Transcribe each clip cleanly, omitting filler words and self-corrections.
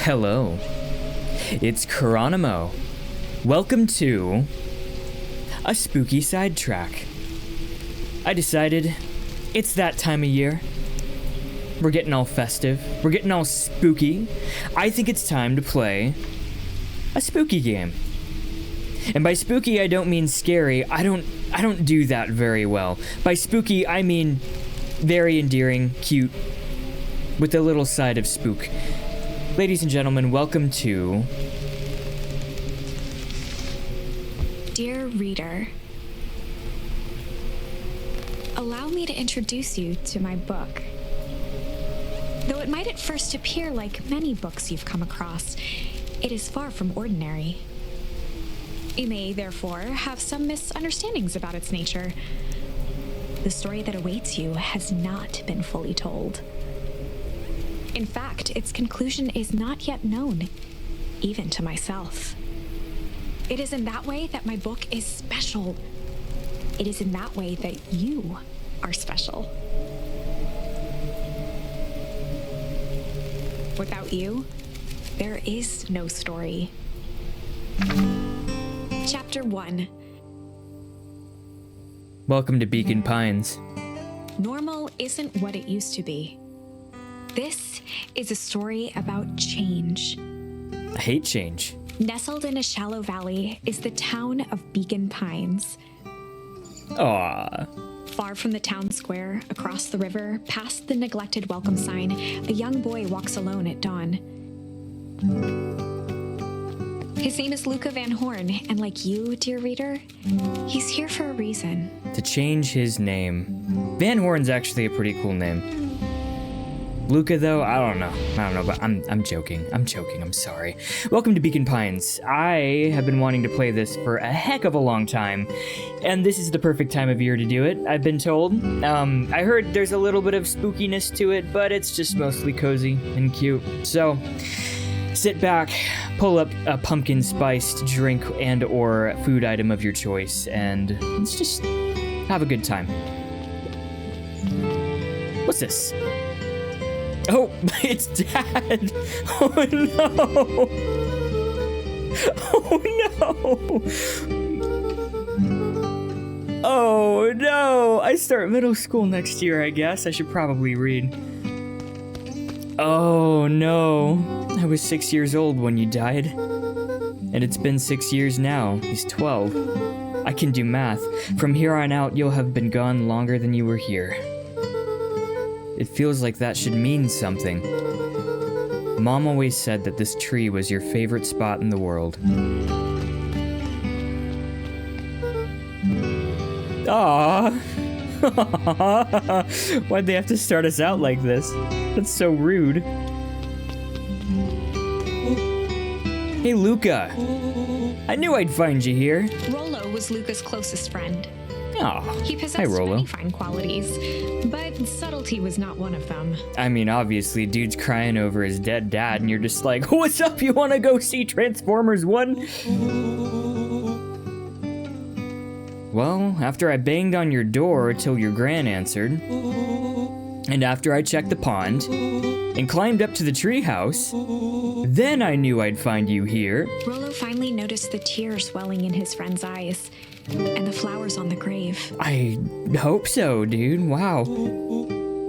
Hello, it's Geronimo. Welcome to a spooky sidetrack. I decided it's that time of year. We're getting all festive. We're getting all spooky. I think it's time to play a spooky game. And by spooky, I don't mean scary. I don't do that very well. By spooky, I mean very endearing, cute, with a little side of spook. Ladies and gentlemen, welcome to... Dear reader, allow me to introduce you to my book. Though it might at first appear like many books you've come across, it is far from ordinary. You may, therefore, have some misunderstandings about its nature. The story that awaits you has not been fully told. In fact, its conclusion is not yet known, even to myself. It is in that way that my book is special. It is in that way that you are special. Without you, there is no story. Chapter 1. Welcome to Beacon Pines. Normal isn't what it used to be. This is a story about change. I hate change. Nestled in a shallow valley is the town of Beacon Pines. Aww. Far from the town square, across the river, past the neglected welcome sign, a young boy walks alone at dawn. His name is Luca Van Horn, and like you, dear reader, he's here for a reason. To change his name. Van Horn's actually a pretty cool name. Luca, though, I don't know, but I'm joking. I'm sorry. Welcome to Beacon Pines. I have been wanting to play this for a heck of a long time, and this is the perfect time of year to do it, I've been told. I heard there's a little bit of spookiness to it, but it's just mostly cozy and cute. So, sit back, pull up a pumpkin-spiced drink and or food item of your choice, and let's just have a good time. What's this? Oh, it's Dad! Oh no! Oh no! Oh no! I start middle school next year, I guess. I should probably read. Oh no! I was 6 years old when you died. And it's been 6 years now. He's 12. I can do math. From here on out, you'll have been gone longer than you were here. It feels like that should mean something. Mom always said that this tree was your favorite spot in the world. Aww. Why'd they have to start us out like this? That's so rude. Hey, Luca. I knew I'd find you here. Rollo was Luca's closest friend. Aw, He hi, possessed Rollo. many fine qualities, but subtlety was not one of them. I mean, obviously, dude's crying over his dead dad, and you're just like, what's up, you wanna go see Transformers 1? Well, after I banged on your door till your gran answered, and after I checked the pond, and climbed up to the treehouse, then I knew I'd find you here. Rollo finally noticed the tears welling in his friend's eyes, and the flowers on the grave. I hope so, dude. Wow.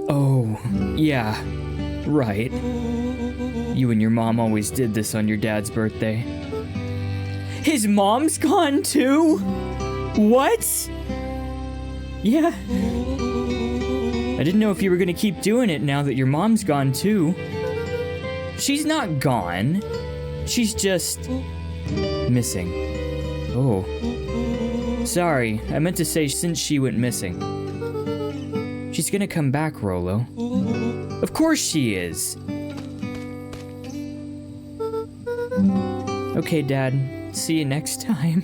Oh, yeah. Right. You and your mom always did this on your dad's birthday. His mom's gone too? What? Yeah. I didn't know if you were gonna keep doing it now that your mom's gone too. She's not gone. She's just missing. Oh. Sorry, I meant to say since she went missing. She's gonna come back, Rollo. Of course she is. Okay, Dad. See you next time.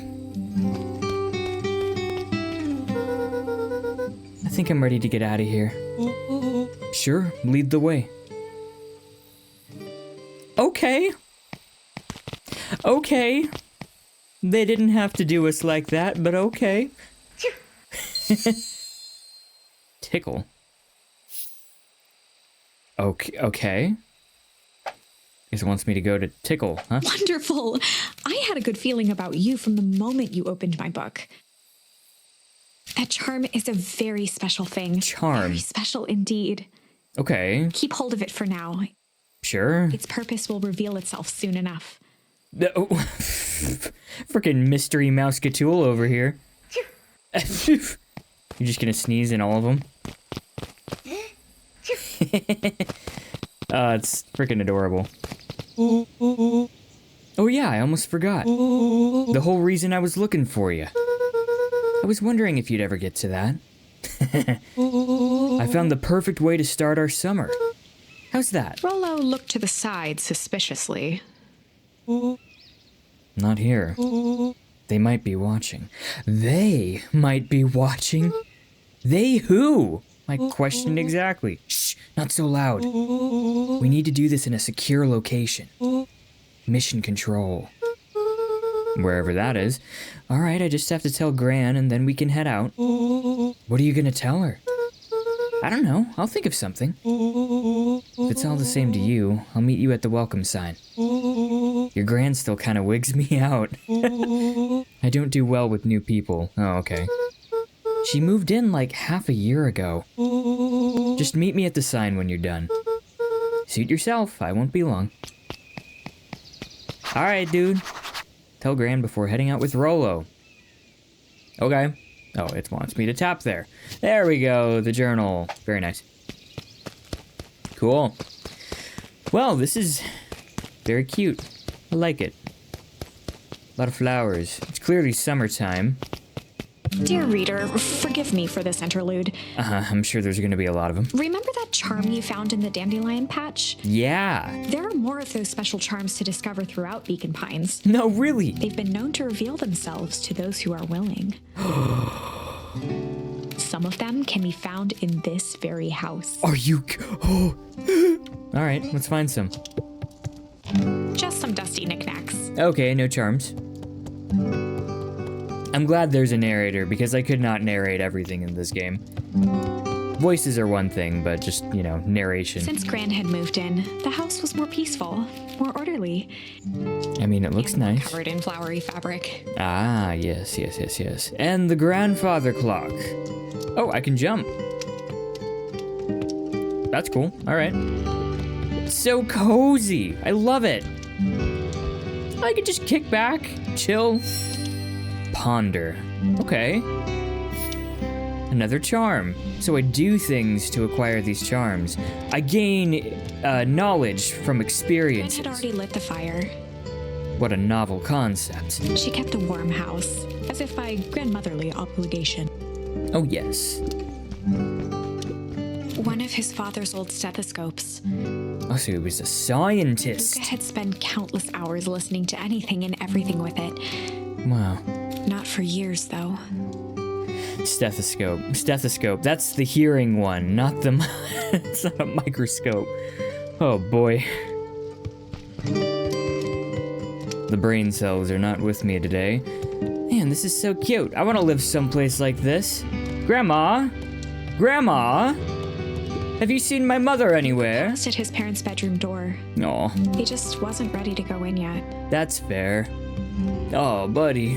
I think I'm ready to get out of here. Sure, lead the way. Okay. Okay. They didn't have to do us like that, but okay. Tickle. Okay. Guess it wants me to go to Tickle, huh? Wonderful! I had a good feeling about you from the moment you opened my book. That charm is a very special thing. Charm? Very special indeed. Okay. Keep hold of it for now. Sure. Its purpose will reveal itself soon enough. Oh. Freaking mystery mouse-catool over here. You're just gonna sneeze in all of them? It's freaking adorable. Oh yeah, I almost forgot. The whole reason I was looking for you. I was wondering if you'd ever get to that. I found the perfect way to start our summer. How's that? Rollo looked to the side suspiciously. Not here. They might be watching. They might be watching? They who? My question exactly. Shh, not so loud. We need to do this in a secure location. Mission control. Wherever that is. Alright, I just have to tell Gran and then we can head out. What are you gonna tell her? I don't know. I'll think of something. If it's all the same to you, I'll meet you at the welcome sign. Your Gran still kind of wigs me out. I don't do well with new people. Oh, okay. She moved in like half a year ago. Just meet me at the sign when you're done. Suit yourself. I won't be long. Alright, dude. Tell Gran before heading out with Rollo. Okay. Oh, it wants me to tap there. There we go, the journal. Very nice. Cool. Well, this is very cute. I like it. A lot of flowers. It's clearly summertime. Dear reader, forgive me for this interlude. I'm sure there's gonna be a lot of them. Remember that charm you found in the dandelion patch? Yeah. There are more of those special charms to discover throughout Beacon Pines. No, really? They've been known to reveal themselves to those who are willing. Some of them can be found in this very house. Are you... Oh. All right, let's find some. Just some dusty knickknacks. Okay, no charms. I'm glad there's a narrator, because I could not narrate everything in this game. Voices are one thing, but just, you know, narration. Since Gran had moved in, the house was more peaceful, more orderly. I mean, it looks nice. Covered in flowery fabric. Ah, yes. And the grandfather clock. Oh, I can jump. That's cool. All right. It's so cozy. I love it. I could just kick back, chill, ponder. Okay. Another charm. So I do things to acquire these charms. I gain knowledge from Gran experiences. had already lit the fire. What a novel concept. She kept a warm house, as if by grandmotherly obligation. Oh, yes. One of his father's old stethoscopes. Oh, so he was a scientist. Luca had spent countless hours listening to anything and everything with it. Wow. Not for years, though. Stethoscope. That's the hearing one, not the... It's not a microscope. Oh, boy. The brain cells are not with me today. Man, this is so cute. I want to live someplace like this. Grandma? Grandma? Have you seen my mother anywhere? He at his parents' bedroom door. Aw, He just wasn't ready to go in yet. that's fair. Oh, buddy.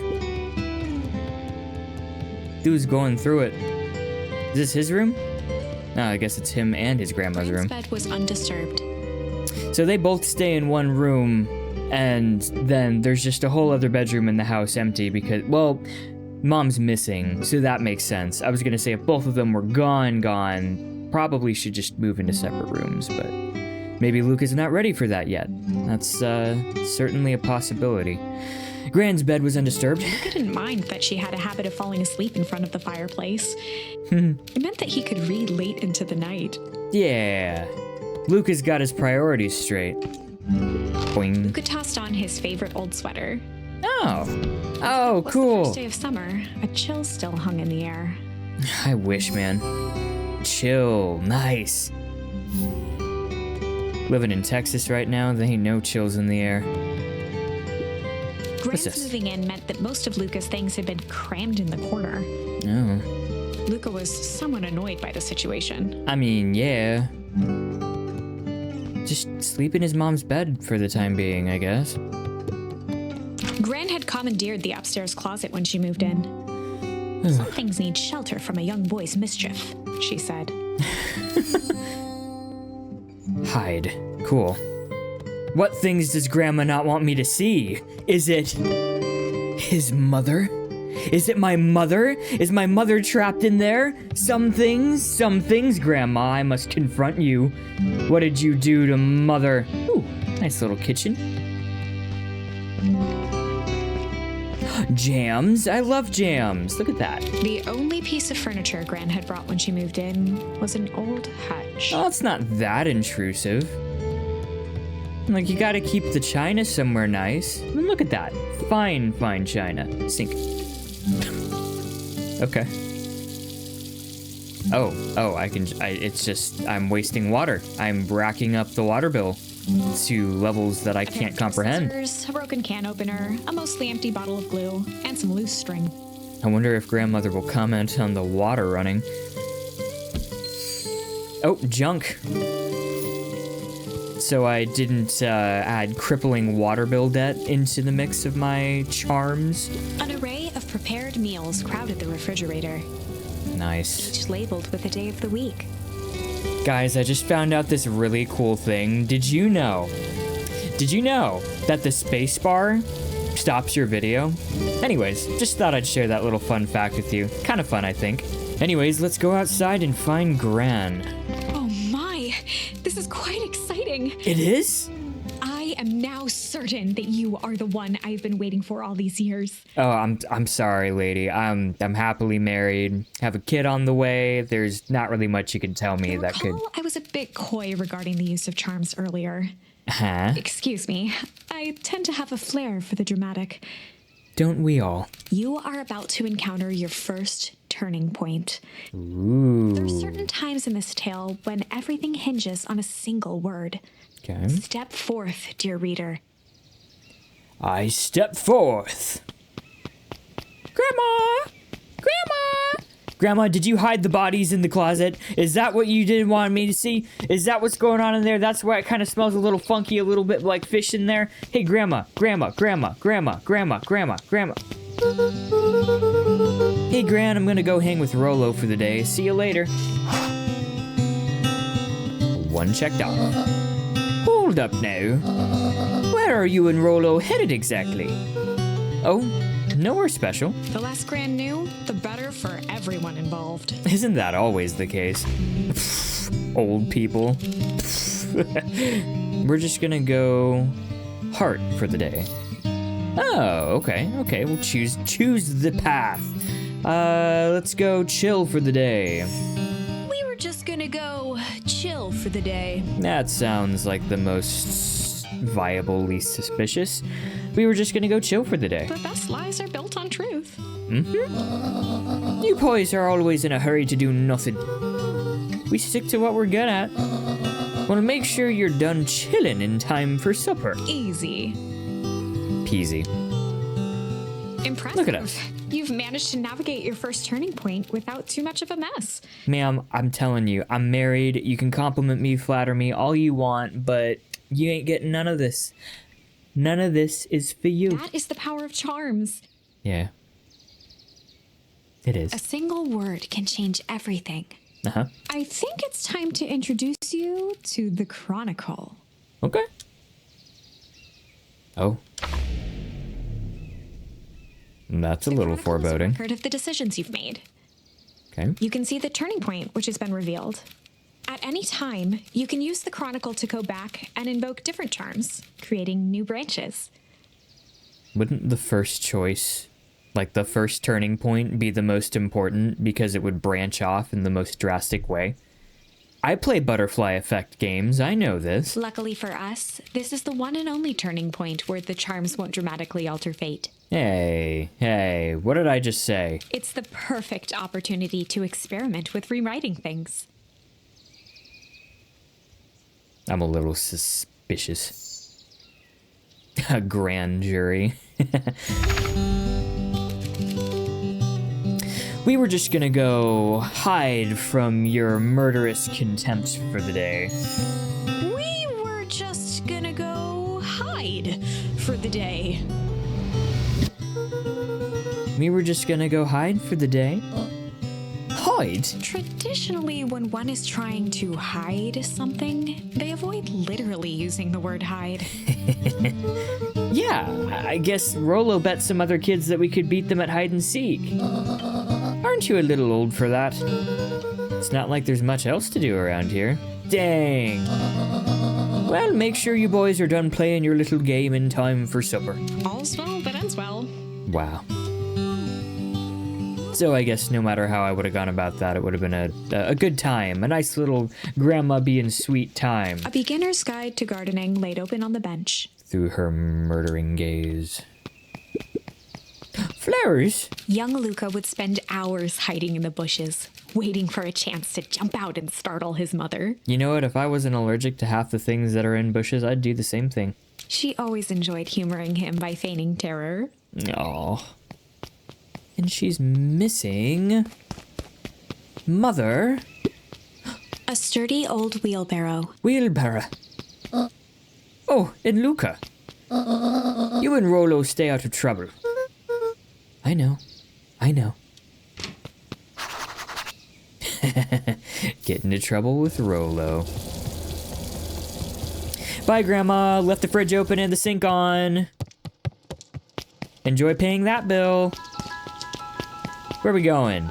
Dude's going through it. Is this his room? No, I guess it's him and his grandma's room. Gran's bed was undisturbed. So they both stay in one room, and then there's just a whole other bedroom in the house empty because, well, Mom's missing, so that makes sense. I was gonna say if both of them were gone, probably should just move into separate rooms, but maybe Luca's not ready for that yet. That's certainly a possibility. Gran's bed was undisturbed. Luca didn't mind that she had a habit of falling asleep in front of the fireplace. It meant that he could read late into the night. Yeah. Luca's got his priorities straight. Boing. Luca tossed on his favorite old sweater. Oh. Oh, It was the cool. first day of summer. A chill still hung in the air. I wish, man. Chill. Nice. Living in Texas right now, there ain't no chills in the air. What's Gran's this? moving in meant that most of Luca's things had been crammed in the corner. Oh. Luca was somewhat annoyed by the situation. I mean, yeah. just sleep in his mom's bed for the time being, I guess. Gran had commandeered the upstairs closet when she moved in. Some things need shelter from a young boy's mischief, she said. Hide. Cool. What things does Grandma not want me to see? Is it his mother? Is it my mother? Is my mother trapped in there? Some things, Grandma, I must confront you. What did you do to Mother? Ooh, nice little kitchen. Jams. I love jams. Look at that. The only piece of furniture Gran had brought when she moved in was an old hutch. Oh, it's not that intrusive. Like, you gotta keep the china somewhere nice. I mean, look at that. Fine china. Sink. Okay. Oh, it's just, I'm wasting water. I'm racking up the water bill to levels that I can't comprehend. Scissors, a broken can opener, a mostly empty bottle of glue, and some loose string. I wonder if Grandmother will comment on the water running. Oh, junk. So I didn't add crippling water bill debt into the mix of my charms. An array of prepared meals crowded the refrigerator, Nice. each labeled with the day of the week. Guys, I just found out this really cool thing. Did you know that the space bar stops your video? Anyways, just thought I'd share that little fun fact with you. Kind of fun, I think. Anyways, let's go outside and find Gran. Oh my, this is quite exciting. It is? I am now certain that you are the one I've been waiting for all these years. Oh, I'm sorry, lady. I'm happily married. Have a kid on the way. There's not really much you can tell me that could. I was a bit coy regarding the use of charms earlier. Huh? Excuse me. I tend to have a flair for the dramatic. Don't we all? You are about to encounter your first turning point. Ooh. There are certain times in this tale when everything hinges on a single word. Okay. Step forth, dear reader. I step forth. Grandma! Grandma! Grandma, did you hide the bodies in the closet? Is that what you didn't want me to see? Is that what's going on in there? That's why it kind of smells a little funky, a little bit like fish in there. Hey, Grandma, Grandma. Hey, Gran, I'm gonna go hang with Rolo for the day. See you later. One checked off. Hold up now. Where are you and Rolo headed exactly? Oh, nowhere special. The less Gran knew, the better for everyone involved. Isn't that always the case? Old people. We're just gonna go heart for the day. Oh, okay, we'll choose the path. Let's go chill for the day. We were just gonna go chill for the day. That sounds like the most viable, least suspicious. We were just gonna go chill for the day. The best lies are built on truth. Mm-hmm. You boys are always in a hurry to do nothing. We stick to what we're good at. Wanna make sure you're done chilling in time for supper. Easy. Peasy. Impressive. Look at us. You've managed to navigate your first turning point without too much of a mess. Ma'am, I'm telling you, I'm married. You can compliment me, flatter me, all you want, but you ain't getting none of this. None of this is for you. That is the power of charms. Yeah. It is. A single word can change everything. Uh-huh. I think it's time to introduce you to the Chronicle. Okay. Oh. That's a little foreboding. Record of the decisions you've made. Okay. You can see the turning point, which has been revealed. At any time, you can use the Chronicle to go back and invoke different charms, creating new branches. Wouldn't the first choice, like the first turning point, be the most important because it would branch off in the most drastic way? I play butterfly effect games, I know this. Luckily for us, this is the one and only turning point where the charms won't dramatically alter fate. Hey, what did I just say? It's the perfect opportunity to experiment with rewriting things. I'm a little suspicious. A grand jury. We were just gonna go hide from your murderous contempt for the day. We were for the day. We were just gonna go hide for the day. Hide? Traditionally, when one is trying to hide something, they avoid literally using the word hide. Yeah, I guess Rolo bet some other kids that we could beat them at hide and seek. Aren't you a little old for that? It's not like there's much else to do around here. Dang. Well, make sure you boys are done playing your little game in time for supper. All's well that ends well. Wow. So I guess no matter how I would have gone about that, it would have been a good time. A nice little grandma being sweet time. A beginner's guide to gardening laid open on the bench. Through her murdering gaze. Flowers? Young Luca would spend hours hiding in the bushes, waiting for a chance to jump out and startle his mother. You know what? If I wasn't allergic to half the things that are in bushes, I'd do the same thing. She always enjoyed humoring him by feigning terror. Aw. And she's missing... Mother? A sturdy old wheelbarrow. Wheelbarrow. Oh, and Luca. You and Rolo stay out of trouble. I know. Get into trouble with Rolo. Bye, Grandma. Left the fridge open and the sink on. Enjoy paying that bill. Where are we going?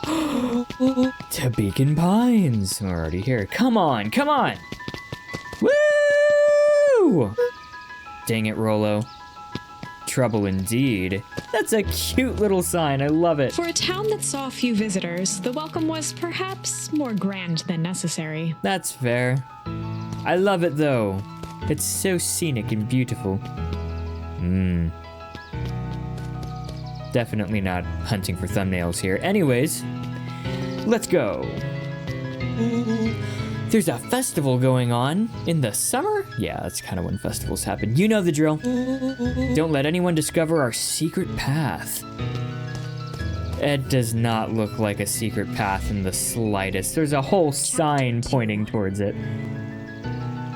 To Beacon Pines. We're already here. Come on. Woo! Dang it, Rolo. Trouble indeed. That's a cute little sign. I love it. For a town that saw few visitors, the welcome was perhaps more grand than necessary. That's fair. I love it, though. It's so scenic and beautiful. Definitely not hunting for thumbnails here. Anyways, let's go. There's a festival going on in the summer? Yeah, that's kind of when festivals happen. You know the drill. Don't let anyone discover our secret path. It does not look like a secret path in the slightest. There's a whole sign pointing towards it.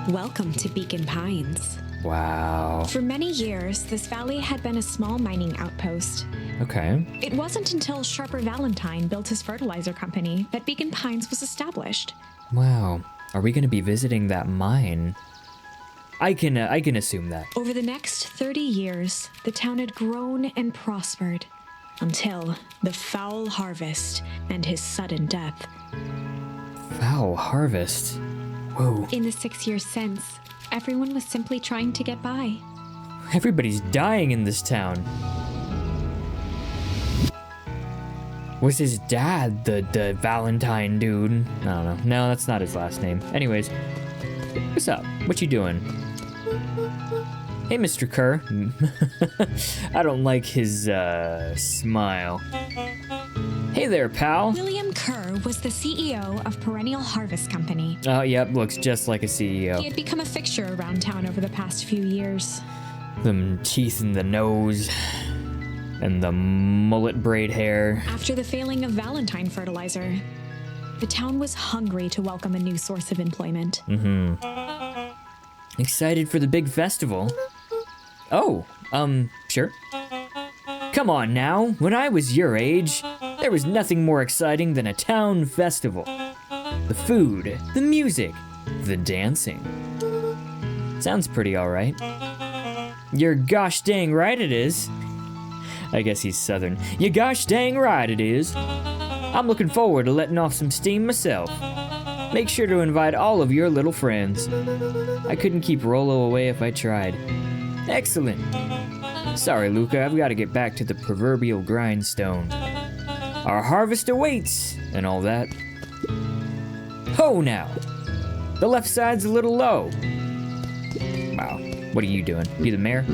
Welcome to Beacon Pines. Wow. For many years, this valley had been a small mining outpost. Okay. It wasn't until Sharper Valentine built his fertilizer company that Beacon Pines was established. Wow. Are we going to be visiting that mine? I can assume that. Over the next 30 years, the town had grown and prospered until the foul harvest and his sudden death. Foul harvest? Whoa. In the 6 years since, everyone was simply trying to get by. Everybody's dying in this town. Was his dad the Valentine dude? I don't know. No, that's not his last name. Anyways, what's up? What you doing? Hey, Mr. Kerr. I don't like his smile. Hey there, pal. William Kerr was the CEO of Perennial Harvest Company. Oh, yep, looks just like a He CEO. had become a fixture around town over the past few years. Them teeth in the nose. And the mullet braid hair. After the failing of Valentine fertilizer, the town was hungry to welcome a new source of employment. Excited for the big festival? Oh, sure. Come on now, when I was your age, there was nothing more exciting than a town festival. The food, the music, the dancing. Sounds pretty alright. You're gosh dang right it is. I guess he's southern. You gosh dang right it is. I'm looking forward to letting off some steam myself. Make sure to invite all of your little friends. I couldn't keep Rolo away if I tried. Excellent. Sorry, Luca, I've got to get back to the proverbial grindstone. Our harvest awaits, and all that. Ho now! The left side's a little low. Wow. What are you doing? You the mayor?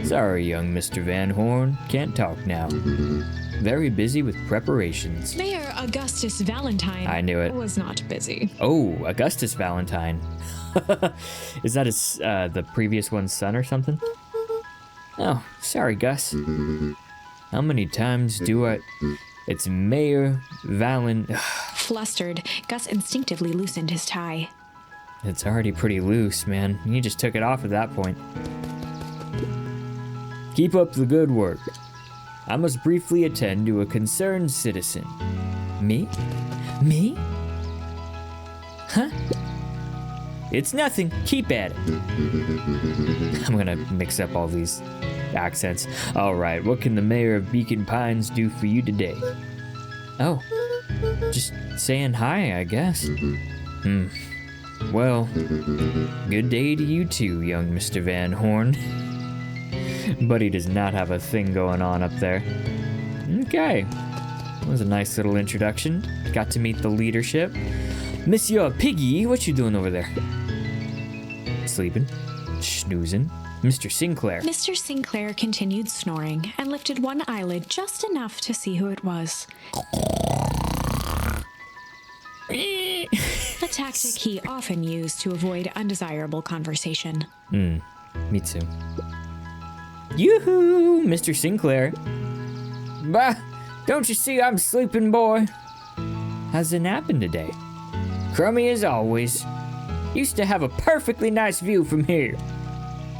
Sorry, young Mr. Van Horn. Can't talk now. Very busy with preparations. Mayor Augustus Valentine I knew it. was not busy. Oh, Augustus Valentine. Is that his, the previous one's son or something? Oh, sorry, Gus. How many times do I... It's Mayor Flustered, Gus instinctively loosened his tie. It's already pretty loose, man. You just took it off at that point. Keep up the good work. I must briefly attend to a concerned citizen. Me? Me? Huh? It's nothing. Keep at it. I'm gonna mix up all these accents. All right, what can the mayor of Beacon Pines do for you today? Oh, just saying hi, I guess. Well, good day to you too, young Mr. Van Horn. But he does not have a thing going on up there. Okay, that was a nice little introduction. Got to meet the leadership. Monsieur Piggy, what you doing over there? Sleeping, snoozing. Mr. Sinclair. Mr. Sinclair continued snoring and lifted one eyelid just enough to see who it was. A tactic he often used to avoid undesirable conversation. Me too. Yoo-hoo, Mr. Sinclair. Bah, don't you see I'm sleeping, boy? How's it napping today? Crummy as always. Used to have a perfectly nice view from here.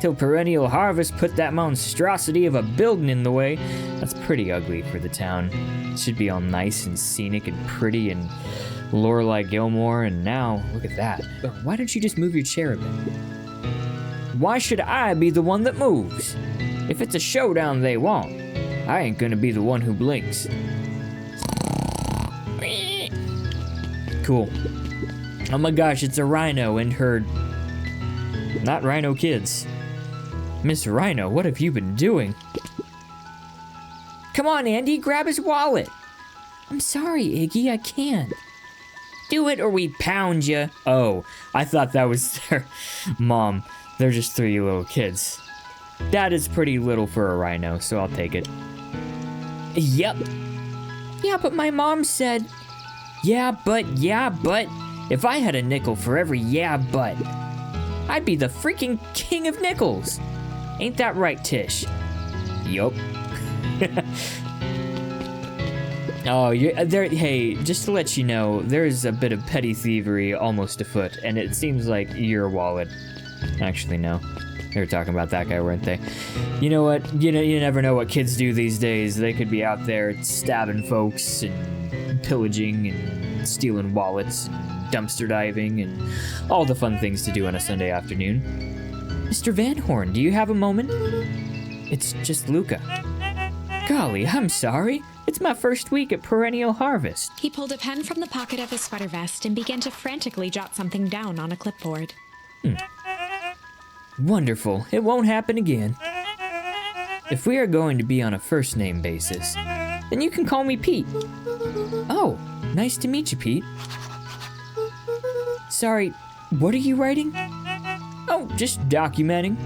Till perennial harvest put that monstrosity of a building in the way. That's pretty ugly for the town. It should be all nice and scenic and pretty and Lorelei Gilmore, and now, look at that. Why don't you just move your chair a bit? Why should I be the one that moves? If it's a showdown they want, I ain't gonna be the one who blinks. Cool. Oh my gosh, it's a rhino and her... Not rhino kids. Miss Rhino, what have you been doing? Come on, Andy, grab his wallet. I'm sorry, Iggy, I can't. Do it or we pound you. Oh, I thought that was their mom. They're just 3 little kids. That is pretty little for a rhino, so I'll take it. Yep. Yeah, but my mom said... Yeah, but... If I had a nickel for every yeah, but... I'd be the freaking king of nickels. Ain't that right, Tish? Yup. Oh, you're there. Hey, just to let you know, there's a bit of petty thievery almost afoot, and it seems like your wallet. Actually, no. They were talking about that guy, weren't they? You know what? You never know what kids do these days. They could be out there stabbing folks and pillaging and stealing wallets and dumpster diving and all the fun things to do on a Sunday afternoon. Mr. Van Horn, do you have a moment? It's just Luca. Golly, I'm sorry. It's my first week at Perennial Harvest. He pulled a pen from the pocket of his sweater vest and began to frantically jot something down on a clipboard. Wonderful. It won't happen again. If we are going to be on a first name basis, then you can call me Pete. Oh, nice to meet you, Pete. Sorry, what are you writing? Oh, just documenting.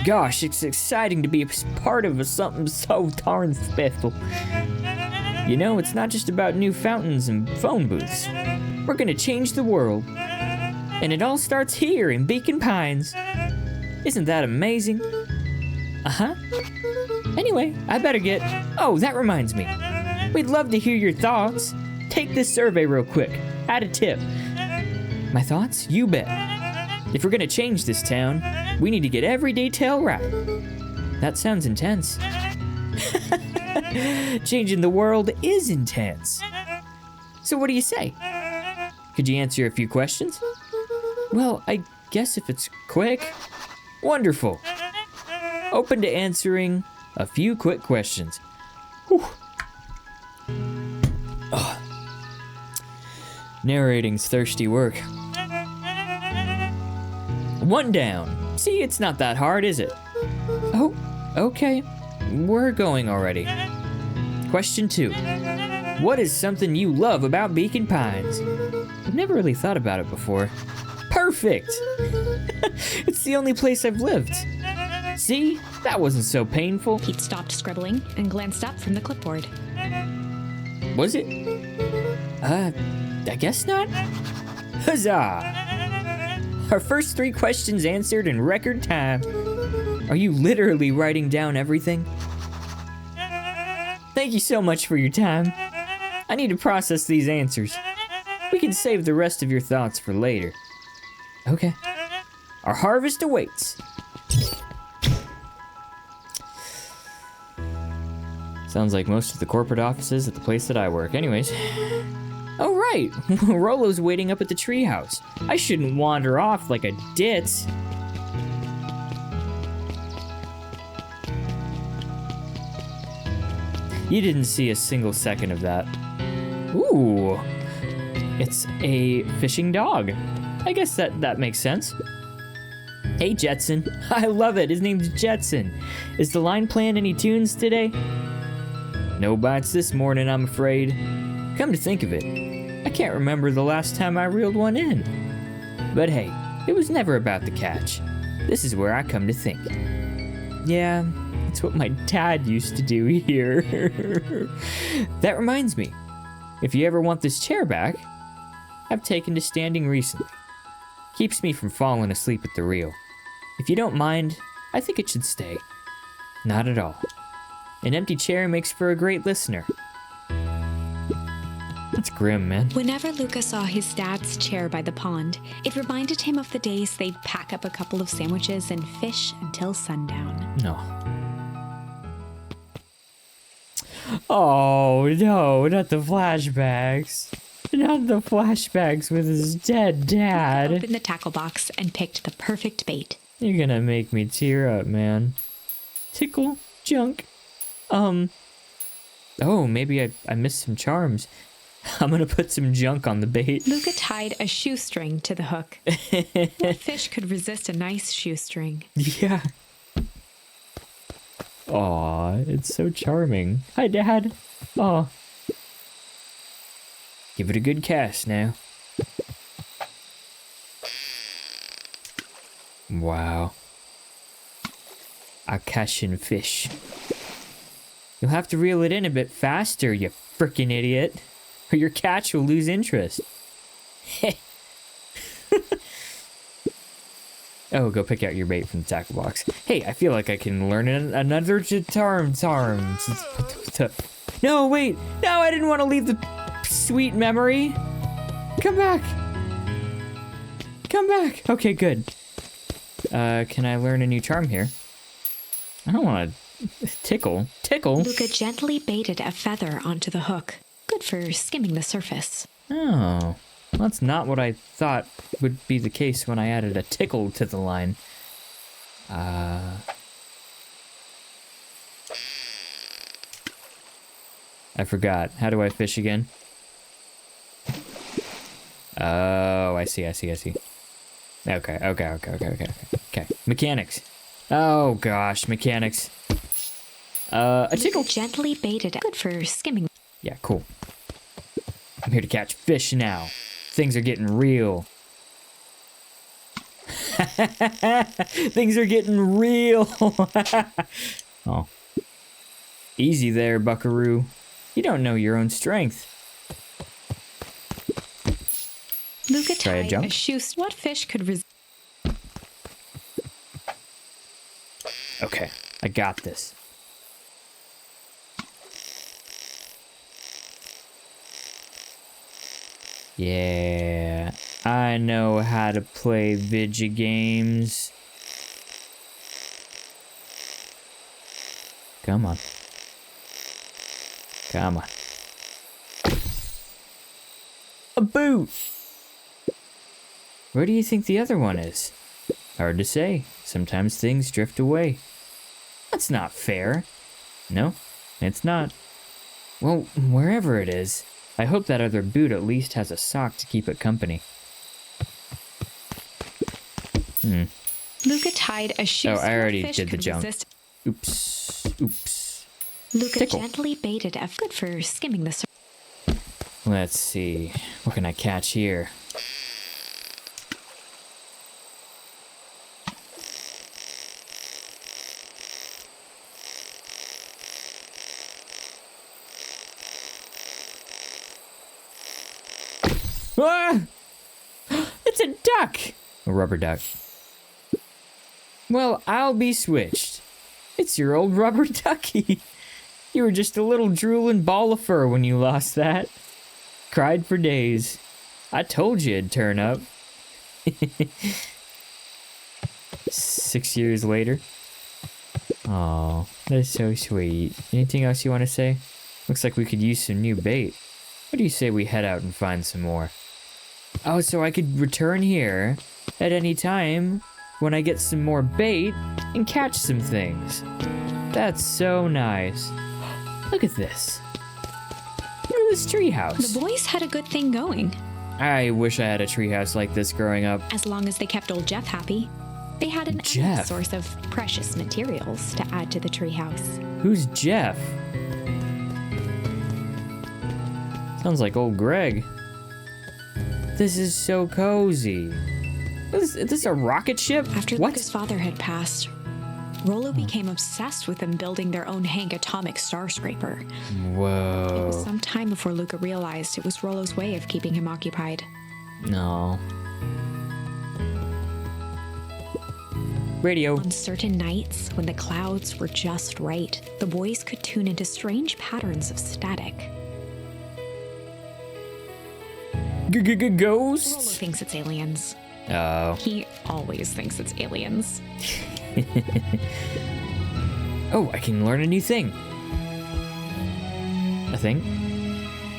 Gosh, it's exciting to be a part of something so darn special. You know, it's not just about new fountains and phone booths. We're gonna change the world. And it all starts here in Beacon Pines. Isn't that amazing? Uh-huh. Anyway, I better get... Oh, that reminds me. We'd love to hear your thoughts. Take this survey real quick. Add a tip. My thoughts? You bet. If we're gonna change this town, we need to get every detail right. That sounds intense. Changing the world is intense. So what do you say? Could you answer a few questions? Well, I guess if it's quick. Wonderful. Open to answering a few quick questions. Whew. Oh. Narrating's thirsty work. 1 down. See, it's not that hard, is it? Oh, okay. We're going already. Question 2. What is something you love about Beacon Pines? I've never really thought about it before. Perfect! It's the only place I've lived. See? That wasn't so painful. Pete stopped scribbling and glanced up from the clipboard. Was it? I guess not. Huzzah! Our first 3 questions answered in record time. Are you literally writing down everything? Thank you so much for your time. I need to process these answers. We can save the rest of your thoughts for later. Okay. Our harvest awaits. Sounds like most of the corporate offices at the place that I work. Anyways. Oh, right. Rolo's waiting up at the treehouse. I shouldn't wander off like a ditz. You didn't see a single second of that. Ooh. It's a fishing dog. I guess that makes sense. Hey, Jetson. I love it. His name's Jetson. Is the line playing any tunes today? No bites this morning, I'm afraid. Come to think of it, I can't remember the last time I reeled one in. But hey, it was never about the catch. This is where I come to think. Yeah, it's what my dad used to do here. That reminds me, if you ever want this chair back, I've taken to standing recently. Keeps me from falling asleep at the reel. If you don't mind, I think it should stay. Not at all. An empty chair makes for a great listener. That's grim, man. Whenever Luca saw his dad's chair by the pond, it reminded him of the days they'd pack up a couple of sandwiches and fish until sundown. No. Oh, no, not the flashbacks. Not the flashbacks with his dead dad. Luca opened the tackle box and picked the perfect bait. You're gonna make me tear up, man. Tickle, junk. Oh, maybe I missed some charms. I'm gonna put some junk on the bait. Luca tied a shoestring to the hook. What fish could resist a nice shoestring? Yeah. Aw, it's so charming. Hi, Dad. Aw. Give it a good cast now. Wow. A catching fish. You'll have to reel it in a bit faster, you frickin' idiot, or your catch will lose interest. Oh, go pick out your bait from the tackle box. Hey, I feel like I can learn another charm. No, wait. No, I didn't want to leave the sweet memory. Come back. Come back. Okay, good. Can I learn a new charm here? I don't want to tickle. Tickle? Luca gently baited a feather onto the hook. Good for skimming the surface. Oh, that's not what I thought would be the case when I added a tickle to the line. I forgot. How do I fish again? Oh, I see. Okay. Mechanics. Oh gosh, mechanics. A tickle. Luca gently baited. Good for skimming. Yeah, cool. I'm here to catch fish now. Things are getting real. Things are getting real. Oh. Easy there, buckaroo. You don't know your own strength. Luca Try a tied jump? a shoestring. What fish could resist? Okay, I got this. Yeah, I know how to play video games. Come on. Come on. A boot! Where do you think the other one is? Hard to say. Sometimes things drift away. That's not fair. No, it's not. Well, wherever it is, I hope that other boot at least has a sock to keep it company. Luca tied a shoestring. Oh, I already Fish did the could jump. resist- Oops. Luca Tickle. gently baited a good for skimming the surface. Let's see. What can I catch here? Ah! It's a duck! A rubber duck. Well, I'll be switched. It's your old rubber ducky. You were just a little drooling ball of fur when you lost that. Cried for days. I told you it'd turn up. 6 years later. Oh, that's so sweet. Anything else you want to say? Looks like we could use some new bait. What do you say we head out and find some more? Oh, so I could return here at any time when I get some more bait and catch some things. That's so nice. Look at this. Look at this treehouse. The boys had a good thing going. I wish I had a treehouse like this growing up. As long as they kept old Jeff happy. They had an endless Jeff? source of precious materials to add to the treehouse. Who's Jeff? Sounds like old Greg. This is so cozy. Is this a rocket ship? After What? Luca's father had passed, Rollo became obsessed with them building their own Hank atomic star scraper. It Whoa. was some time before Luca realized it was Rollo's way of keeping him occupied. No. Radio. On certain nights, when the clouds were just right, the boys could tune into strange patterns of static. Rollo Ghosts? thinks it's aliens. Oh. He always thinks it's aliens. Oh, I can learn a new thing. A thing?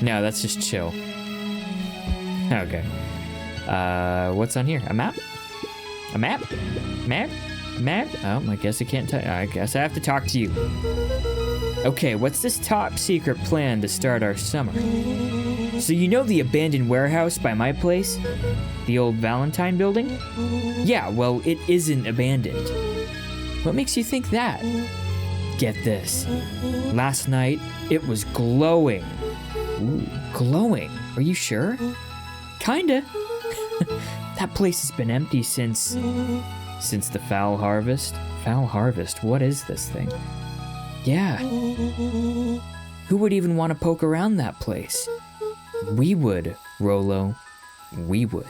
No, that's just chill. Okay. What's on here? A map? A map? Map? Map? Oh, I guess I can't tell. I guess I have to talk to you. Okay, what's this top secret plan to start our summer? So you know the abandoned warehouse by my place? The old Valentine building? Yeah, well, it isn't abandoned. What makes you think that? Get this. Last night, it was glowing. Ooh, glowing? Are you sure? Kinda. That place has been empty since the foul harvest. Foul harvest? What is this thing? Yeah. Who would even want to poke around that place? We would, Rollo. We would.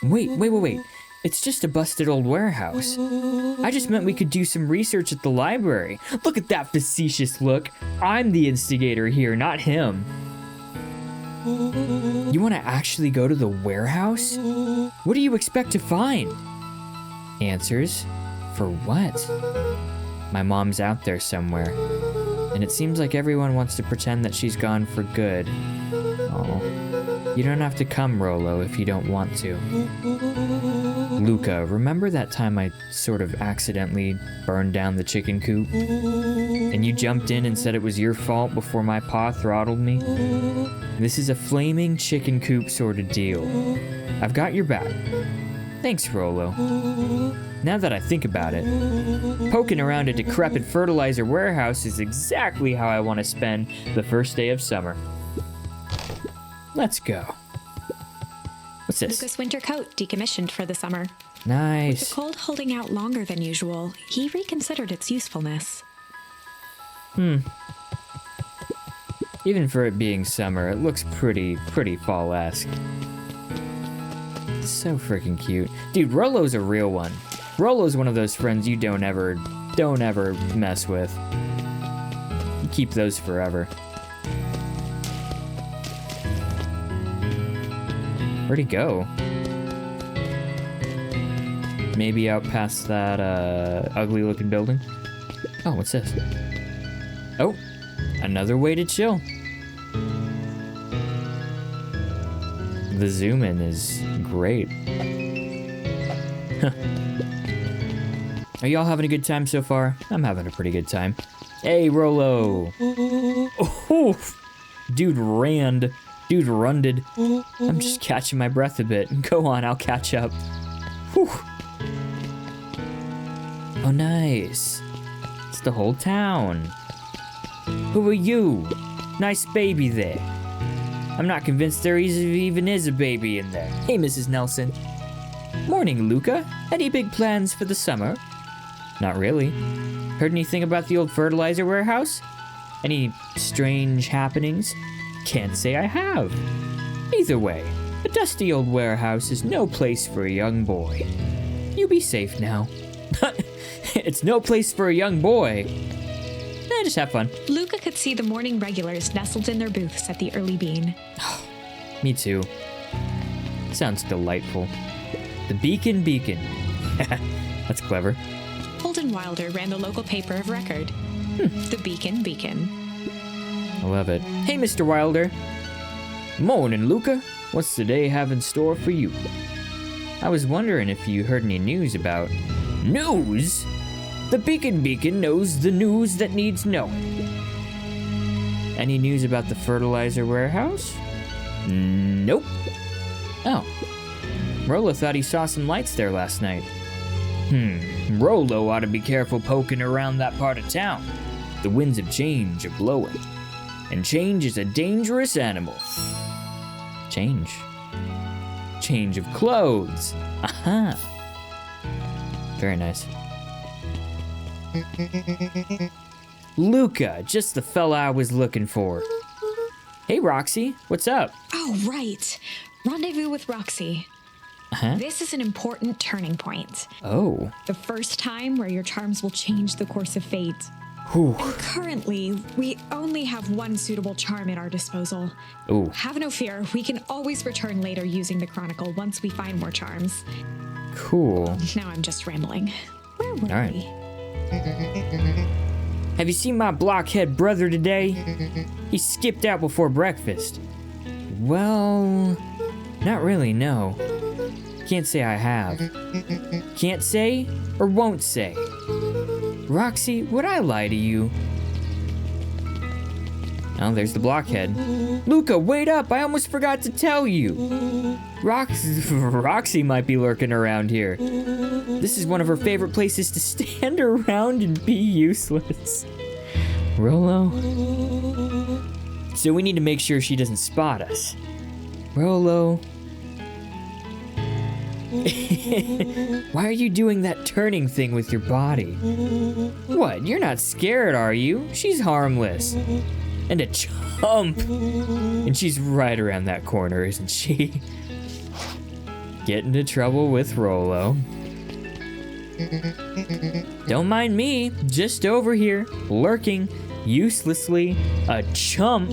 Wait. It's just a busted old warehouse. I just meant we could do some research at the library. Look at that facetious look. I'm the instigator here, not him. You want to actually go to the warehouse? What do you expect to find? Answers? For what? My mom's out there somewhere. And it seems like everyone wants to pretend that she's gone for good. Oh. You don't have to come, Rollo, if you don't want to. Luca, remember that time I sort of accidentally burned down the chicken coop? And you jumped in and said it was your fault before my pa throttled me? This is a flaming chicken coop sort of deal. I've got your back. Thanks, Rollo. Now that I think about it, poking around a decrepit fertilizer warehouse is exactly how I want to spend the first day of summer. Let's go. What's this? Luca's winter coat decommissioned for the summer. Nice. With the cold holding out longer than usual, he reconsidered its usefulness. Even for it being summer, it looks pretty fall-esque. So freaking cute. Dude, Rollo's a real one. Rollo's one of those friends you don't ever mess with. You keep those forever. Where'd he go? Maybe out past that ugly looking building? Oh, what's this? Oh, another way to chill. The zoom in is great. Are y'all having a good time so far? I'm having a pretty good time. Hey, Rollo. Oh, dude runded. I'm just catching my breath a bit. Go on, I'll catch up. Whew. Oh, nice. It's the whole town. Who are you? Nice baby there. I'm not convinced there even is a baby in there. Hey, Mrs. Nelson. Morning, Luca. Any big plans for the summer? Not really. Heard anything about the old fertilizer warehouse? Any strange happenings? Can't say I have. Either way, a dusty old warehouse is no place for a young boy. You be safe now. It's no place for a young boy. Just have fun. Luca could see the morning regulars nestled in their booths at the early bean. Me too. Sounds delightful. The beacon. That's clever. Holden and Wilder ran the local paper of record. The Beacon. I love it. Hey, Mr. Wilder. Morning, Luca. What's the day have in store for you? I was wondering if you heard any news about... News? The Beacon knows the news that needs knowing. Any news about the fertilizer warehouse? Nope. Oh. Rollo thought he saw some lights there last night. Rollo ought to be careful poking around that part of town. The winds of change are blowing. And change is a dangerous animal. Change. Change of clothes. Aha. Very nice. Luca, just the fella I was looking for. Hey, Roxy, what's up? Oh, right. Rendezvous with Roxy. Uh-huh. This is an important turning point. Oh. The first time where your charms will change the course of fate. Whew. Currently, we only have one suitable charm at our disposal. Ooh. Have no fear, we can always return later using the Chronicle once we find more charms. Cool. Now I'm just rambling. Where were All right. we? Have you seen my blockhead brother today? He skipped out before breakfast. Well, not really, no. Can't say I have. Can't say or won't say. Roxy, would I lie to you? Oh, there's the blockhead. Luca, wait up! I almost forgot to tell you. Roxy might be lurking around here. This is one of her favorite places to stand around and be useless. Rollo? So we need to make sure she doesn't spot us. Rollo? Why are you doing that turning thing with your body? What, you're not scared, are you? She's harmless. And a chump. And she's right around that corner, isn't she? Get into trouble with Rollo. Don't mind me, just over here, lurking, uselessly, a chump.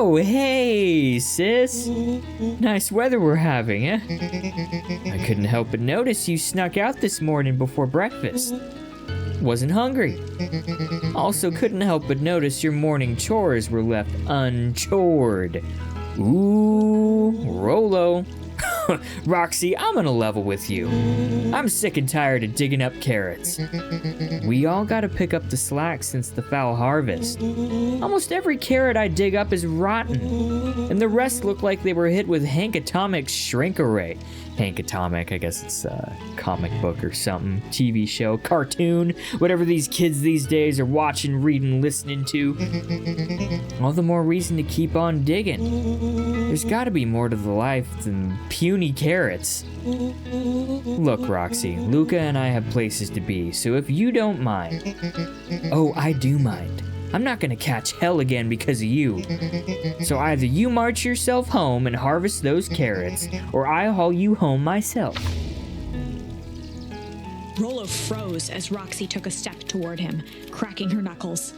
Oh, hey, sis. Nice weather we're having, eh? I couldn't help but notice you snuck out this morning before breakfast. Wasn't hungry. Also couldn't help but notice your morning chores were left unchored. Ooh, Rollo. Roxy, I'm gonna level with you. I'm sick and tired of digging up carrots. We all gotta pick up the slack since the foul harvest. Almost every carrot I dig up is rotten, and the rest look like they were hit with Hank Atomic's shrink array. Hank Atomic, I guess it's a comic book or something, TV show, cartoon, whatever these kids these days are watching, reading, listening to. All the more reason to keep on digging. There's gotta be more to the life than puny carrots. Look, Roxy, Luca and I have places to be, so if you don't mind... Oh, I do mind. I'm not gonna catch hell again because of you. So either you march yourself home and harvest those carrots, or I haul you home myself. Rollo froze as Roxy took a step toward him, cracking her knuckles.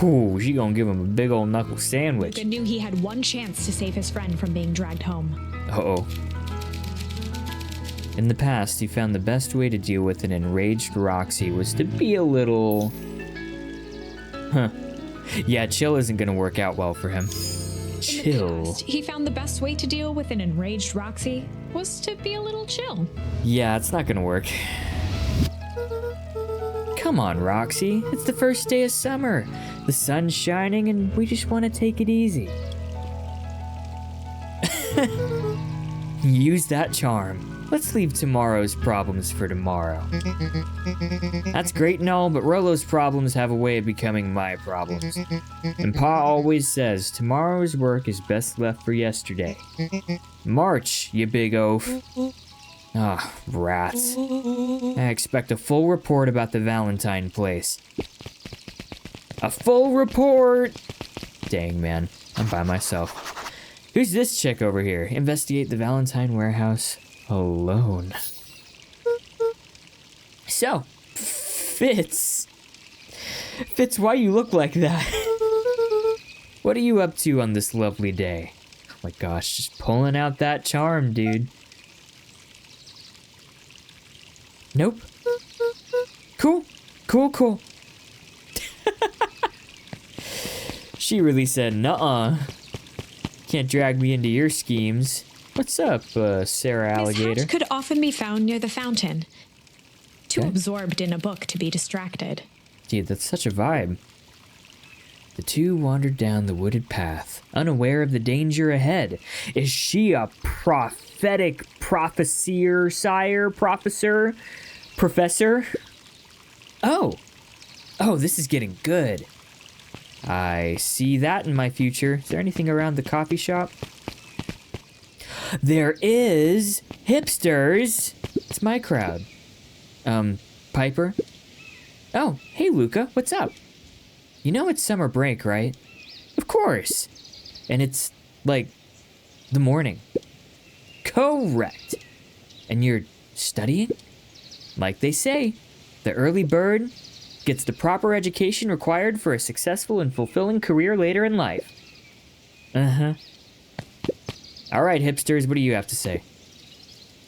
Ooh, she gonna give him a big old knuckle sandwich. Luca knew he had one chance to save his friend from being dragged home. Uh-oh. In the past, he found the best way to deal with an enraged Roxy was to be a little... Yeah, chill isn't gonna work out well for him. Chill. In the past, he found the best way to deal with an enraged Roxy was to be a little chill. Yeah, it's not gonna work. Come on, Roxy. It's the first day of summer. The sun's shining and we just want to take it easy. Use that charm. Let's leave tomorrow's problems for tomorrow. That's great and all, but Rollo's problems have a way of becoming my problems. And Pa always says, tomorrow's work is best left for yesterday. March, you big oaf. Ah, rats. I expect a full report about the Valentine place. A full report! Dang, man. I'm by myself. Who's this chick over here? Investigate the Valentine warehouse alone. So, Fitz. Fitz, why you look like that? What are you up to on this lovely day? Oh my gosh, just pulling out that charm, dude. Nope. Cool. Cool. She really said, nuh-uh. Can't drag me into your schemes. What's up, Sarah Alligator? Miss Hatch could often be found near the fountain. Too Okay. absorbed in a book to be distracted. Dude, that's such a vibe. The two wandered down the wooded path, unaware of the danger ahead. Is she a prophetic professor? Oh, this is getting good. I see that in my future. Is there anything around the coffee shop? There is! Hipsters! It's my crowd. Piper? Oh, hey Luca, what's up? You know it's summer break, right? Of course! And it's, like, the morning. Correct! And you're studying? Like they say, the early bird gets the proper education required for a successful and fulfilling career later in life. Uh-huh. All right, hipsters, what do you have to say?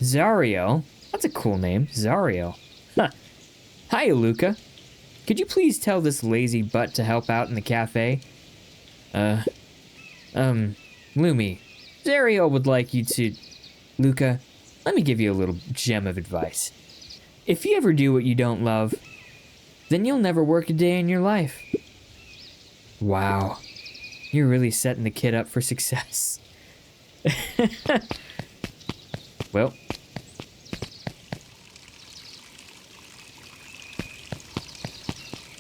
Zario? That's a cool name, Zario. Huh. Hiya, Luca. Could you please tell this lazy butt to help out in the cafe? Lumi, Zario would like you to... Luca, let me give you a little gem of advice. If you ever do what you don't love, then you'll never work a day in your life. Wow. You're really setting the kid up for success. Well.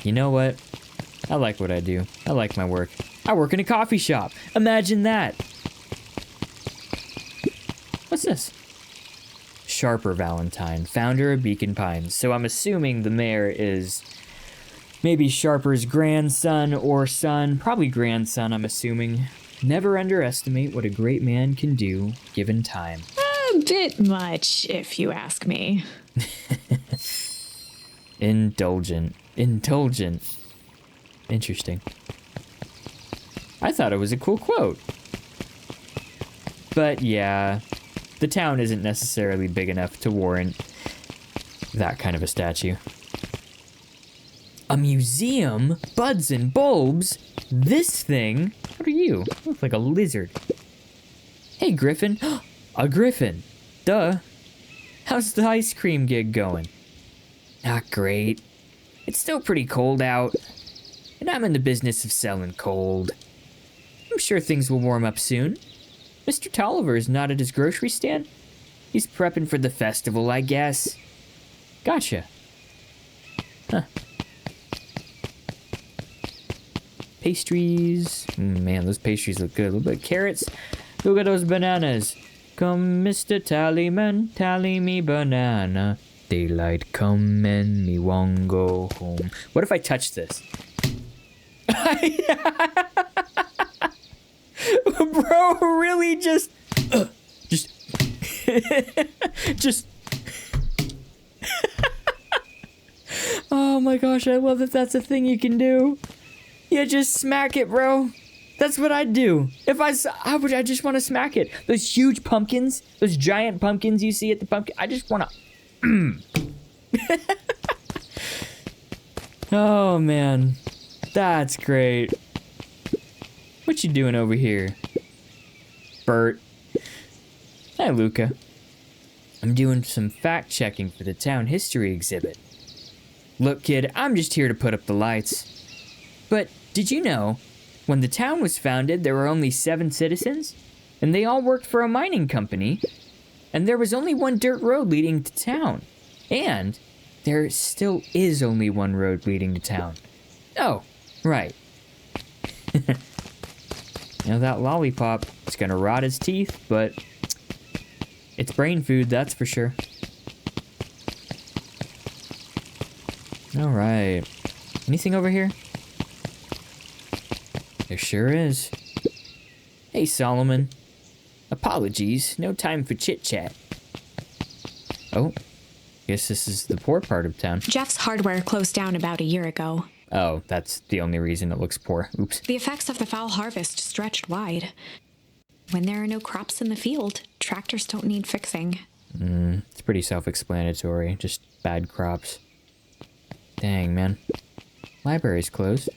You know what? I like what I do. I like my work. I work in a coffee shop. Imagine that. What's this? Sharper Valentine, founder of Beacon Pines. So I'm assuming the mayor is maybe Sharper's grandson or son. Probably grandson, I'm assuming. Never underestimate what a great man can do given time. A bit much, if you ask me. Indulgent. Interesting. I thought it was a cool quote. But yeah, the town isn't necessarily big enough to warrant that kind of a statue. A museum? Buds and bulbs? This thing? What are you? You look like a lizard. Hey, Griffin. A griffin. Duh. How's the ice cream gig going? Not great. It's still pretty cold out, and I'm in the business of selling cold. I'm sure things will warm up soon. Mr. Tolliver's not at his grocery stand. He's prepping for the festival, I guess. Gotcha. Huh. Pastries. Man, those pastries look good. A little bit of carrots. Look at those bananas. Come, Mr. Tallyman, tally me banana. Daylight come and me won't go home. What if I touch this? Bro, really just... Oh my gosh, I love that that's a thing you can do. Yeah, just smack it, bro. That's what I'd do. If I just want to smack it. Those huge pumpkins, those giant pumpkins you see at the pumpkin, I just want to... Oh man, that's great. What you doing over here, Bert? Hi, Luca. I'm doing some fact checking for the town history exhibit. Look, kid, I'm just here to put up the lights. But did you know, when the town was founded, there were only 7 citizens, and they all worked for a mining company, and there was only one dirt road leading to town. And there still is only one road leading to town. Oh, right. Now that lollipop is gonna rot his teeth, but it's brain food, that's for sure. All right. Anything over here? There sure is. Hey, Solomon. Apologies, no time for chit-chat. Oh. Guess this is the poor part of town. Jeff's hardware closed down about a year ago. Oh, that's the only reason it looks poor. Oops. The effects of the foul harvest stretched wide. When there are no crops in the field, tractors don't need fixing. It's pretty self-explanatory. Just bad crops. Dang, man. Library's closed.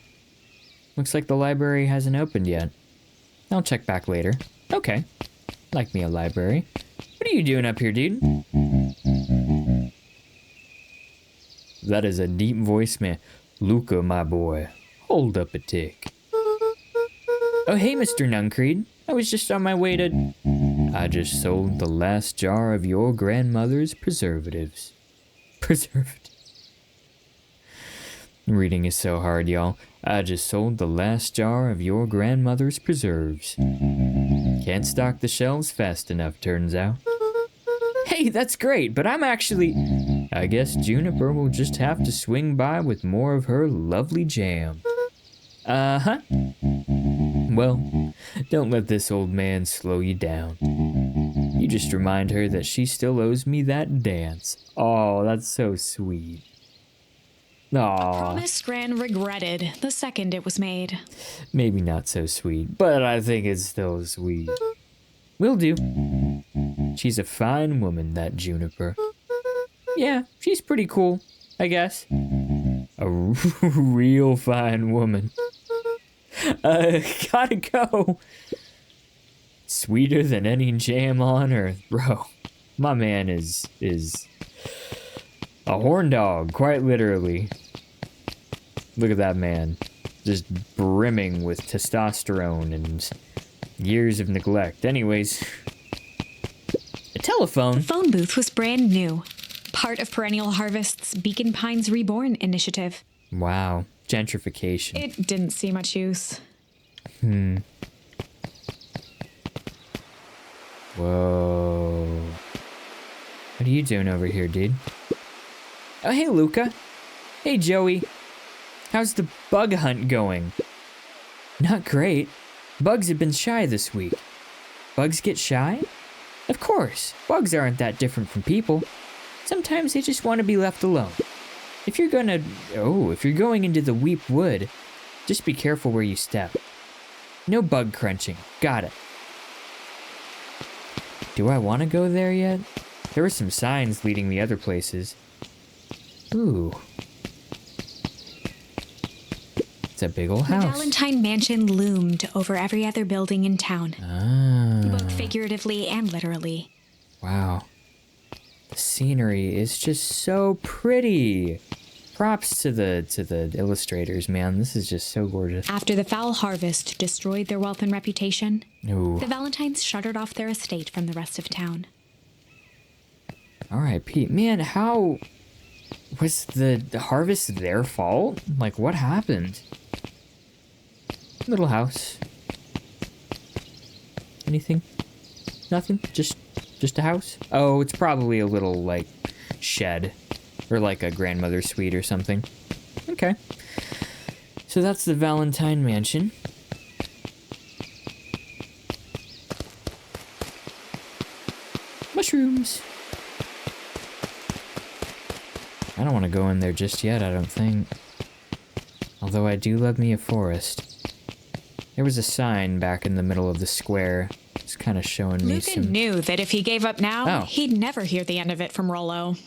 Looks like the library hasn't opened yet. I'll check back later. Okay. Like me a library. What are you doing up here, dude? That is a deep voice, man. Luca, my boy. Hold up a tick. Oh, hey, Mr. Nuncreed. I was just on my way to... I just sold the last jar of your grandmother's preservatives. Preservatives. Reading is so hard, y'all. I just sold the last jar of your grandmother's preserves. Can't stock the shelves fast enough, turns out. Hey, that's great, but I'm actually... I guess Juniper will just have to swing by with more of her lovely jam. Uh-huh. Well, don't let this old man slow you down. You just remind her that she still owes me that dance. Oh, that's so sweet. Aww. Promise Gran regretted the second it was made. Maybe not so sweet, but I think it's still sweet. Will do. She's a fine woman, that Juniper. Yeah, she's pretty cool, I guess. A real fine woman. Gotta go. Sweeter than any jam on earth, bro. My man is a horn dog, quite literally. Look at that man. Just brimming with testosterone and years of neglect. Anyways, a telephone. The phone booth was brand new. Part of Perennial Harvest's Beacon Pines Reborn initiative. Wow. Gentrification. It didn't see much use. Whoa. What are you doing over here, dude? Oh, hey, Luca. Hey, Joey. How's the bug hunt going? Not great. Bugs have been shy this week. Bugs get shy? Of course. Bugs aren't that different from people. Sometimes they just want to be left alone. If you're going into the Weep Wood, just be careful where you step. No bug crunching. Got it. Do I want to go there yet? There were some signs leading me other places. Ooh. It's a big old house. The Valentine Mansion loomed over every other building in town. Both figuratively and literally. Wow. The scenery is just so pretty. Props to the illustrators, man. This is just so gorgeous. After the foul harvest destroyed their wealth and reputation, Ooh. the Valentines shuttered off their estate from the rest of town. All right, Pete. Man, how was the harvest their fault? Like, what happened? Little house. Anything? Nothing? Just a house? Oh, it's probably a little, like, shed. Or like a grandmother's suite or something. Okay. So that's the Valentine Mansion. Mushrooms. I don't want to go in there just yet, I don't think. Although I do love me a forest. There was a sign back in the middle of the square. It's kind of showing me Luca some... knew that if he gave up now, Oh. he'd never hear the end of it from Rollo.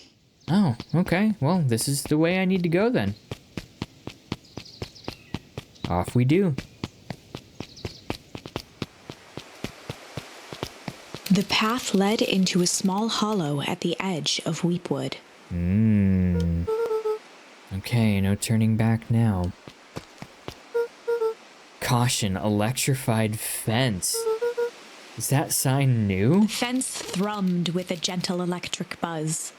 Oh, okay. Well, this is the way I need to go then. Off we do. The path led into a small hollow at the edge of Weepwood. Okay, no turning back now. Caution, electrified fence. Is that sign new? The fence thrummed with a gentle electric buzz.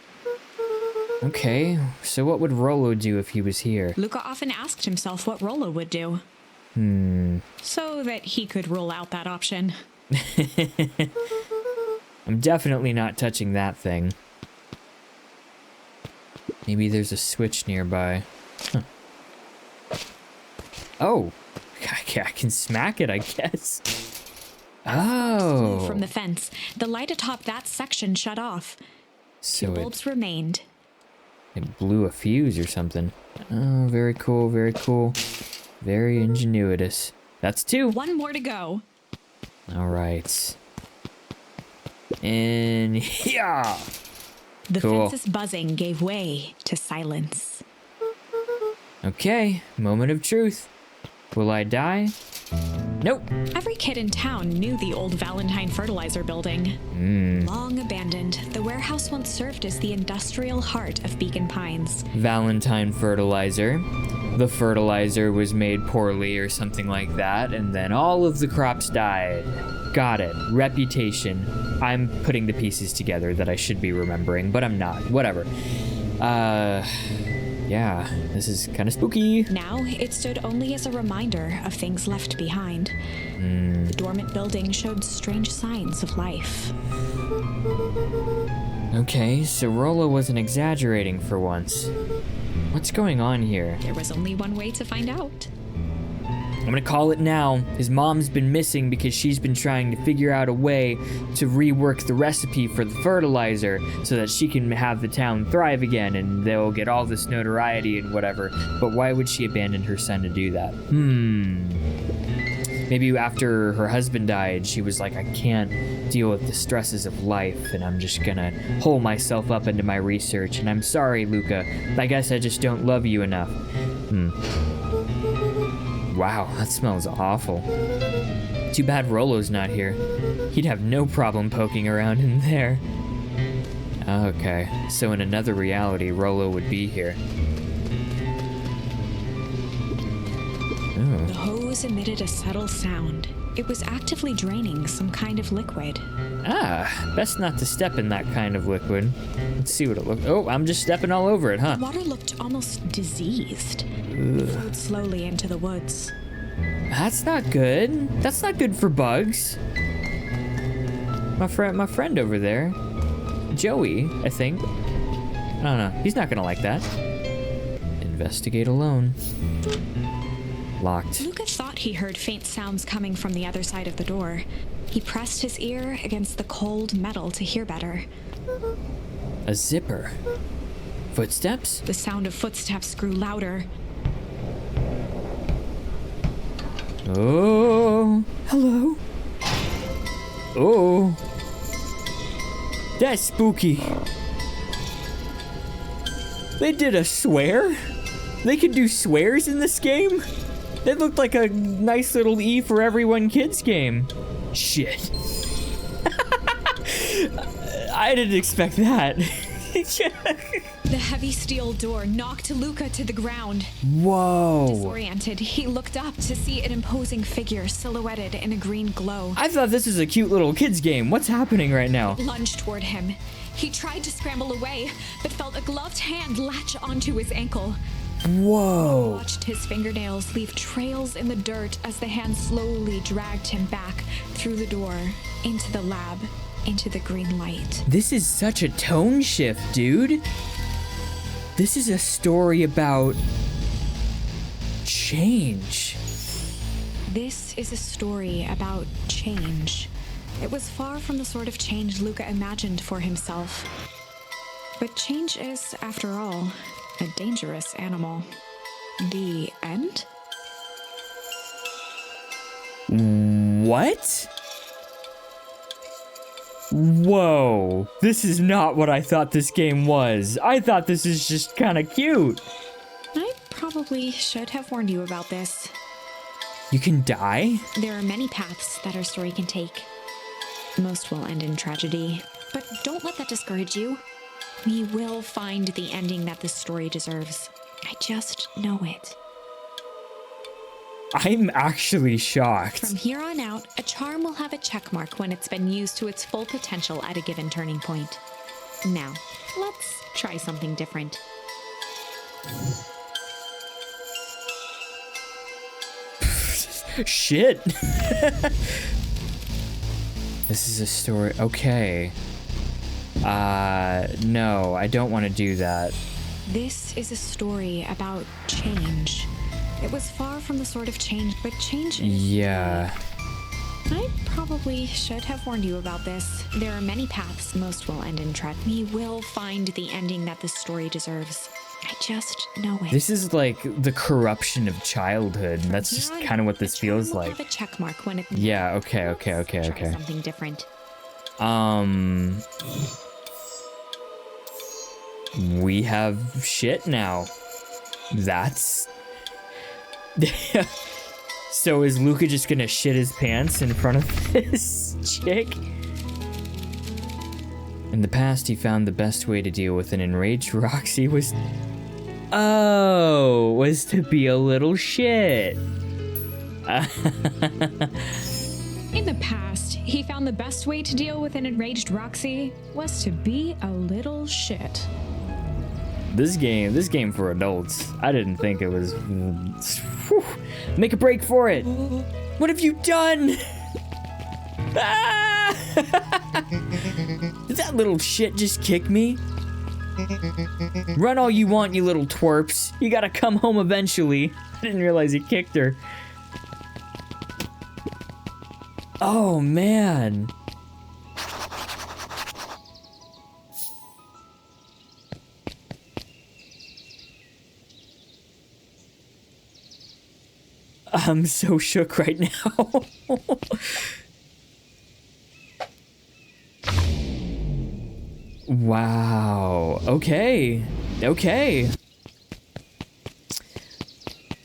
Okay, so what would Rollo do if he was here? Luca often asked himself what Rollo would do. So that he could rule out that option. I'm definitely not touching that thing. Maybe there's a switch nearby. Huh. Oh, I can smack it, I guess. Oh. From the fence, the light atop that section shut off. So Two bulbs remained. It blew a fuse or something. Oh, very cool, very cool. Very ingenuitous. That's two. One more to go. All right. And yeah. The Cool. fence's buzzing gave way to silence. Okay, moment of truth. Will I die? Nope. Every kid in town knew the old Valentine fertilizer building. Long abandoned, the warehouse once served as the industrial heart of Beacon Pines. Valentine fertilizer. The fertilizer was made poorly or something like that, and then all of the crops died. Got it. Reputation. I'm putting the pieces together that I should be remembering, but I'm not. Whatever. Yeah, this is kind of spooky. Now, it stood only as a reminder of things left behind. The dormant building showed strange signs of life. Okay, so Rollo wasn't exaggerating for once. What's going on here? There was only one way to find out. I'm gonna call it now. His mom's been missing because she's been trying to figure out a way to rework the recipe for the fertilizer so that she can have the town thrive again and they'll get all this notoriety and whatever. But why would she abandon her son to do that? Maybe after her husband died, she was like, I can't deal with the stresses of life and I'm just gonna hole myself up into my research. And I'm sorry, Luca. I guess I just don't love you enough. Wow, that smells awful. Too bad Rollo's not here. He'd have no problem poking around in there. Okay, so in another reality, Rollo would be here. The hose emitted a subtle sound. It was actively draining some kind of liquid. Best not to step in that kind of liquid. Let's see what it looks. Oh, I'm just stepping all over it, huh? The water looked almost diseased. It flowed slowly into the woods. That's not good. That's not good for bugs. My friend over there, Joey, I think. I don't know. He's not gonna like that. Investigate alone. Locked. Luca thought he heard faint sounds coming from the other side of the door. He pressed his ear against the cold metal to hear better. A zipper. Footsteps? The sound of footsteps grew louder. Oh, hello. Oh, that's spooky. They did a swear? They can do swears in this game? That looked like a nice little E for Everyone Kids game. Shit. I didn't expect that. The heavy steel door knocked Luca to the ground. Whoa. Disoriented, he looked up to see an imposing figure silhouetted in a green glow. I thought this was a cute little kids game. What's happening right now? Lunged toward him. He tried to scramble away, but felt a gloved hand latch onto his ankle. Whoa. Watched his fingernails leave trails in the dirt as the hand slowly dragged him back through the door, into the lab, into the green light. This is such a tone shift, dude. This is a story about change. This is a story about change. It was far from the sort of change Luca imagined for himself. But change is, after all, a dangerous animal. The end? What? Whoa, this is not what I thought this game was. I thought this is just kind of cute. I probably should have warned you about this. You can die? There are many paths that our story can take. Most will end in tragedy, but don't let that discourage you. We will find the ending that this story deserves. I just know it. I'm actually shocked. From here on out, a charm will have a check mark when it's been used to its full potential at a given turning point. Now, let's try something different. Shit. This is a story. Okay. No, I don't want to do that. This is a story about change. It was far from the sort of change, but change is... Yeah. I probably should have warned you about this. There are many paths, most will end in tragedy. We will find the ending that this story deserves. I just know it. This is like the corruption of childhood. That's just kind of what this feels like. Have a check mark when it... Yeah, okay. Try something different. We have shit now. That's... So is Luca just gonna shit his pants in front of this chick? In the past, he found the best way to deal with an enraged Roxy was... Oh, was to be a little shit. In the past, he found the best way to deal with an enraged Roxy was to be a little shit. This game for adults. I didn't think it was... Whew, make a break for it. What have you done? Ah! Did that little shit just kick me? Run all you want, you little twerps. You gotta come home eventually. I didn't realize he kicked her. Oh, man. I'm so shook right now. Wow. Okay. Okay.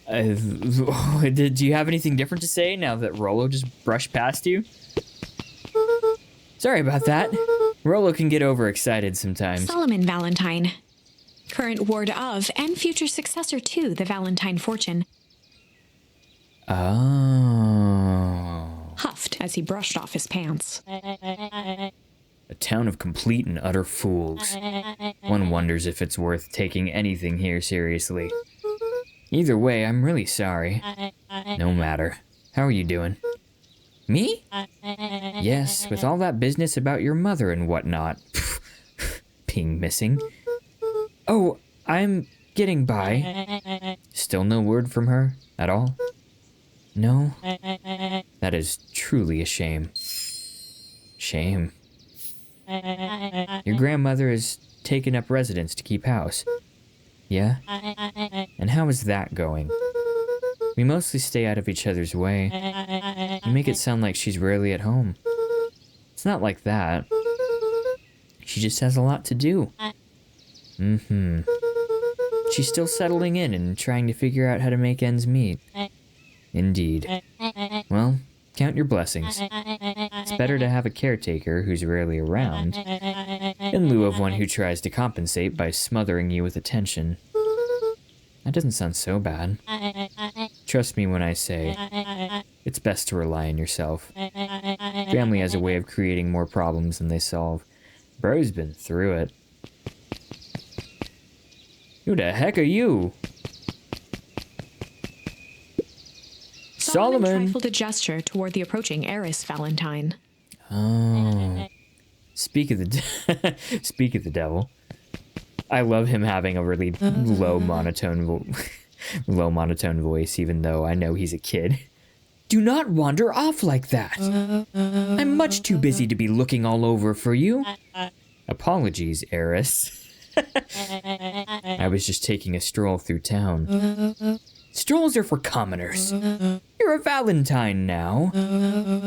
Do you have anything different to say now that Rollo just brushed past you? Sorry about that. Rollo can get overexcited sometimes. Solomon Valentine, current ward of and future successor to the Valentine fortune, Oh. huffed as he brushed off his pants. A town of complete and utter fools. One wonders if it's worth taking anything here seriously. Either way, I'm really sorry. No matter. How are you doing? Me? Yes, with all that business about your mother and whatnot. Being missing. Oh, I'm getting by. Still no word from her at all? No? That is truly a shame. Shame. Your grandmother has taken up residence to keep house. Yeah? And how is that going? We mostly stay out of each other's way. You make it sound like she's rarely at home. It's not like that. She just has a lot to do. Mm-hmm. She's still settling in and trying to figure out how to make ends meet. Indeed. Well, count your blessings. It's better to have a caretaker who's rarely around, in lieu of one who tries to compensate by smothering you with attention. That doesn't sound so bad. Trust me when I say, it's best to rely on yourself. Family has a way of creating more problems than they solve. Bro's been through it. Who the heck are you? Solomon trifled a gesture toward the approaching heiress Valentine. Oh. Speak of the devil. I love him having a really low monotone voice, even though I know he's a kid. Do not wander off like that. I'm much too busy to be looking all over for you. Apologies, heiress. I was just taking a stroll through town. Strolls are for commoners. You're a Valentine now.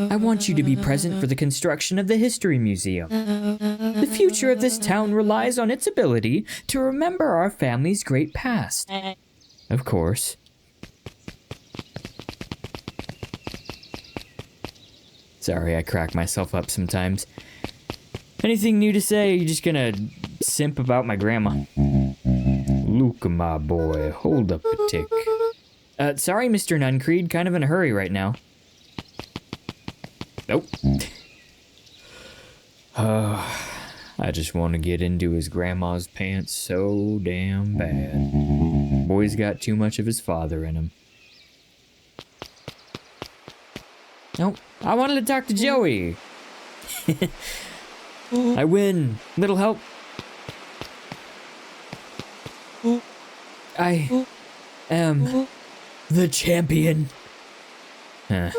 I want you to be present for the construction of the History Museum. The future of this town relies on its ability to remember our family's great past. Of course. Sorry, I crack myself up sometimes. Anything new to say? Are you just gonna simp about my grandma? Luca, my boy, hold up a tick. Sorry, Mr. Nuncreed, kind of in a hurry right now. Nope. I just want to get into his grandma's pants so damn bad. Boy's got too much of his father in him. Nope, I wanted to talk to Joey. I win. Little help. I am the champion. Huh.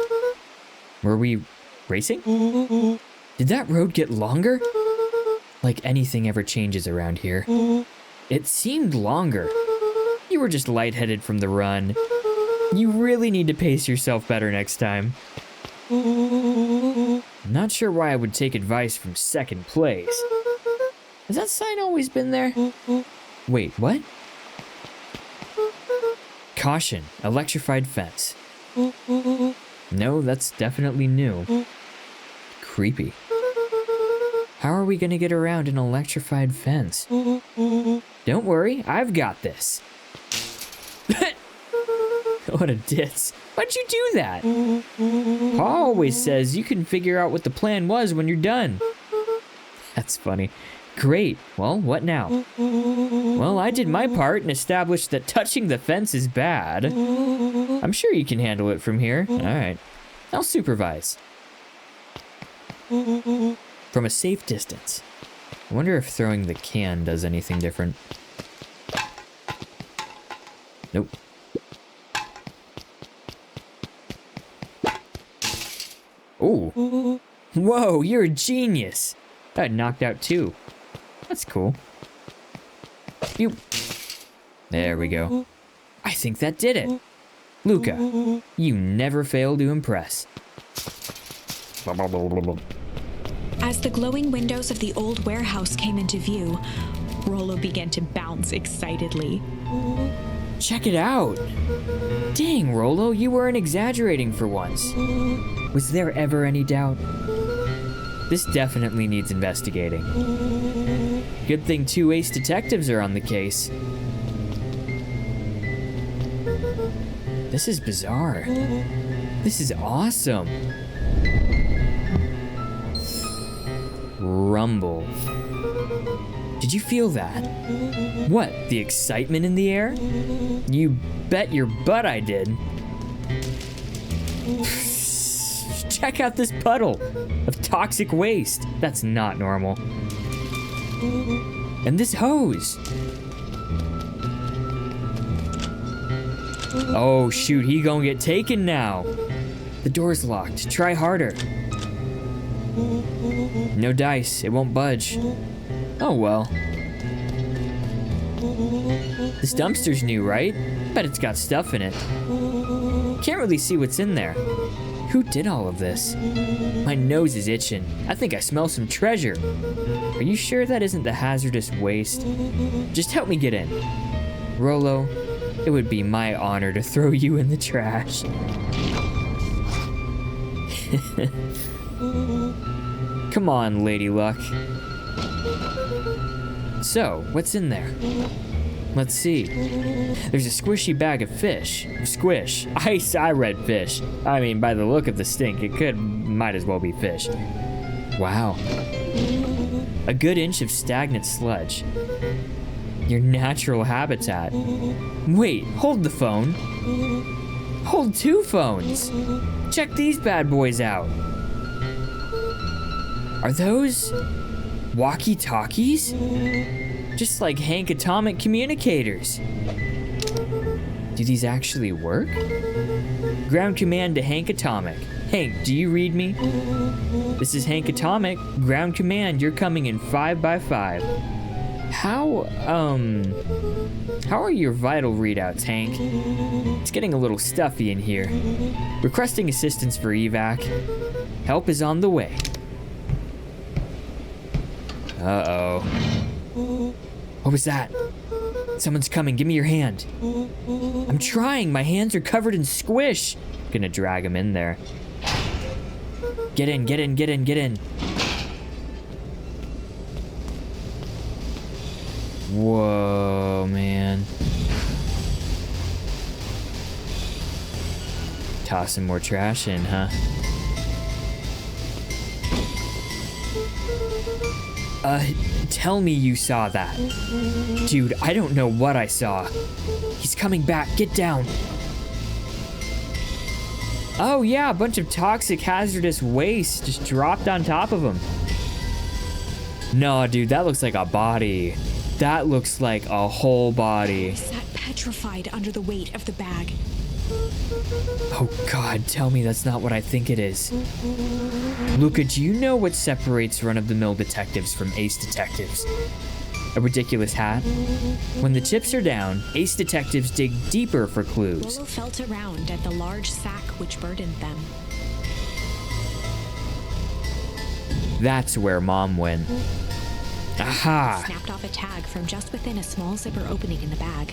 Were we racing? Did that road get longer? Like anything ever changes around here. It seemed longer. You were just lightheaded from the run. You really need to pace yourself better next time. I'm not sure why I would take advice from second place. Has that sign always been there? Wait, what? Caution, electrified fence. No, that's definitely new. Creepy. How are we gonna get around an electrified fence? Don't worry, I've got this. What a ditz. Why'd you do that? Paul always says you can figure out what the plan was when you're done. That's funny. Great. Well, what now? Well, I did my part and established that touching the fence is bad. I'm sure you can handle it from here. All right. I'll supervise. From a safe distance. I wonder if throwing the can does anything different. Nope. Ooh. Whoa, you're a genius. That knocked out 2. That's cool. Phew. There we go. I think that did it. Luca, you never fail to impress. As the glowing windows of the old warehouse came into view, Rollo began to bounce excitedly. Check it out. Dang, Rollo, you weren't exaggerating for once. Was there ever any doubt? This definitely needs investigating. Good thing 2 ace detectives are on the case. This is bizarre. This is awesome. Rumble. Did you feel that? What, the excitement in the air? You bet your butt I did. Check out this puddle of toxic waste. That's not normal. And this hose. Oh shoot, he gonna get taken now. The door's locked. Try harder. No dice, it won't budge. Oh well. This dumpster's new, right? Bet it's got stuff in it. Can't really see what's in there. Who did all of this? My nose is itching. I think I smell some treasure. Are you sure that isn't the hazardous waste? Just help me get in. Rollo, it would be my honor to throw you in the trash. Come on, Lady Luck. So, what's in there? Let's see. There's a squishy bag of fish. Squish. I read fish. I mean, by the look of the stink, it might as well be fish. Wow. A good inch of stagnant sludge. Your natural habitat. Wait, hold the phone. Hold 2 phones. Check these bad boys out. Are those walkie-talkies? Just like Hank Atomic communicators. Do these actually work? Ground command to Hank Atomic. Hank, do you read me? This is Hank Atomic. Ground command, you're coming in 5 by 5. How are your vital readouts, Hank? It's getting a little stuffy in here. Requesting assistance for evac. Help is on the way. Uh-oh. What was that? Someone's coming. Give me your hand. I'm trying. My hands are covered in squish. Gonna drag him in there. Get in, get in, get in, get in. Whoa, man. Tossing more trash in, huh? Tell me you saw that. Dude, I don't know what I saw. He's coming back. Get down. Oh yeah, a bunch of toxic hazardous waste just dropped on top of him. No, dude, that looks like a body. That looks like a whole body. He sat petrified under the weight of the bag. Oh God, tell me that's not what I think it is. Luca, do you know what separates run-of-the-mill detectives from ace detectives? A ridiculous hat? When the chips are down, ace detectives dig deeper for clues. Rollo felt around at the large sack which burdened them. That's where Mom went. Aha! Snapped off a tag from just within a small zipper opening in the bag.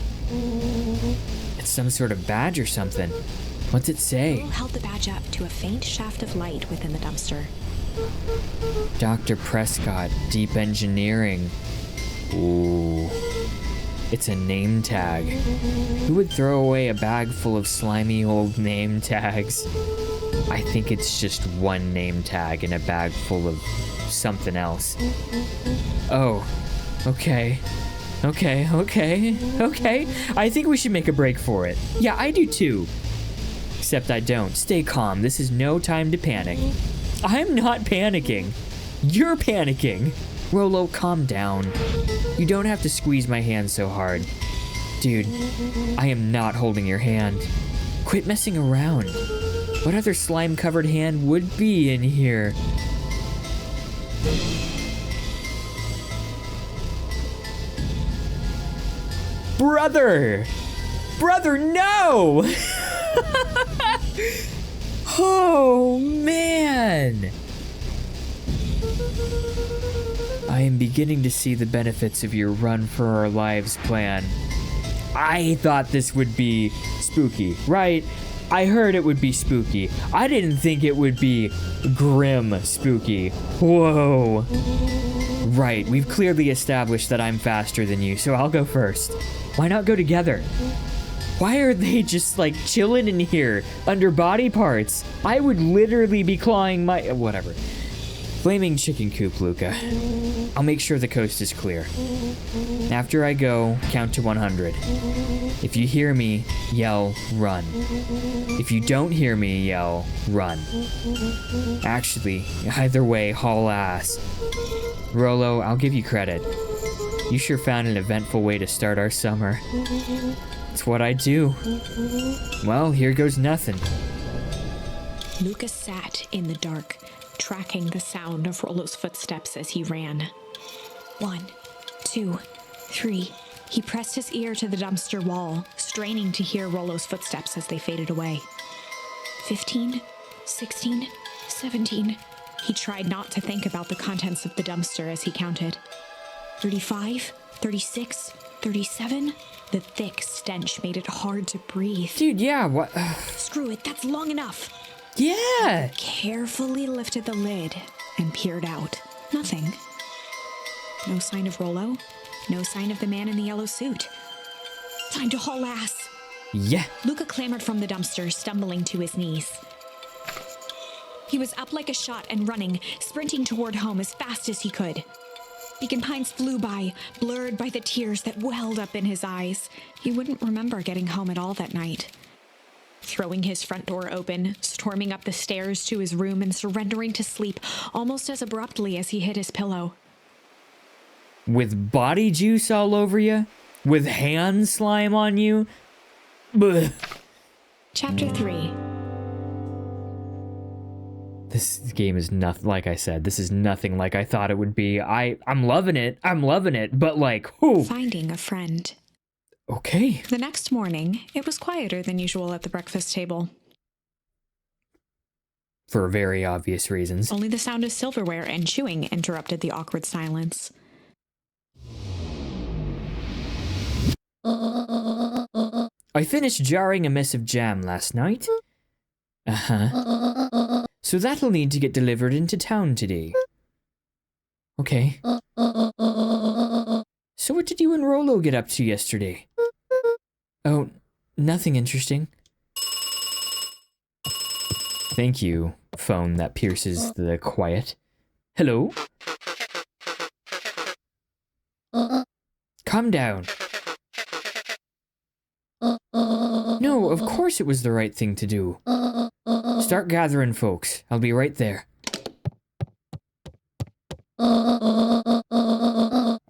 It's some sort of badge or something. What's it say? Rollo held the badge up to a faint shaft of light within the dumpster. Dr. Prescott, Deep Engineering. Ooh. It's a name tag. Who would throw away a bag full of slimy old name tags? I think it's just one name tag in a bag full of something else. Oh, okay. Okay. I think we should make a break for it. Yeah, I do too. Except I don't. Stay calm. This is no time to panic. I'm not panicking. You're panicking. Rollo, calm down. You don't have to squeeze my hand so hard. Dude, I am not holding your hand. Quit messing around. What other slime-covered hand would be in here? Brother! Brother, no! Oh, man! I am beginning to see the benefits of your run for our lives plan. I thought this would be spooky, right? I heard it would be spooky. I didn't think it would be grim spooky. Whoa. Right, we've clearly established that I'm faster than you, so I'll go first. Why not go together? Why are they just like chilling in here under body parts? I would literally be clawing my... whatever. Flaming chicken coop, Luca. I'll make sure the coast is clear. After I go, count to 100. If you hear me, yell, run. If you don't hear me, yell, run. Actually, either way, haul ass. Rollo, I'll give you credit. You sure found an eventful way to start our summer. It's what I do. Well, here goes nothing. Lucas sat in the dark, tracking the sound of Rollo's footsteps as he ran. 1, 2, 3. He pressed his ear to the dumpster wall, straining to hear Rollo's footsteps as they faded away. 15, 16, 17. He tried not to think about the contents of the dumpster as he counted. 35, 36, 37. The thick stench made it hard to breathe. Dude, yeah, what? Screw it, that's long enough. Yeah! Carefully lifted the lid and peered out. Nothing. No sign of Rollo. No sign of the man in the yellow suit. Time to haul ass. Yeah. Luca clambered from the dumpster, stumbling to his knees. He was up like a shot and running, sprinting toward home as fast as he could. Beacon Pines flew by, blurred by the tears that welled up in his eyes. He wouldn't remember getting home at all that night. Throwing his front door open, storming up the stairs to his room and surrendering to sleep almost as abruptly as he hit his pillow. With body juice all over you? With hand slime on you? Blech. Chapter 3. This game is nothing, like I said, this is nothing like I thought it would be. I'm loving it, but like, whew. Finding a friend. Okay. The next morning, it was quieter than usual at the breakfast table. For very obvious reasons. Only the sound of silverware and chewing interrupted the awkward silence. I finished jarring a mess of jam last night. Uh-huh. So that'll need to get delivered into town today. Okay. So what did you and Rollo get up to yesterday? Oh, nothing interesting. Thank you, phone that pierces the quiet. Hello? Calm down. No, of course it was the right thing to do. Start gathering, folks. I'll be right there. Are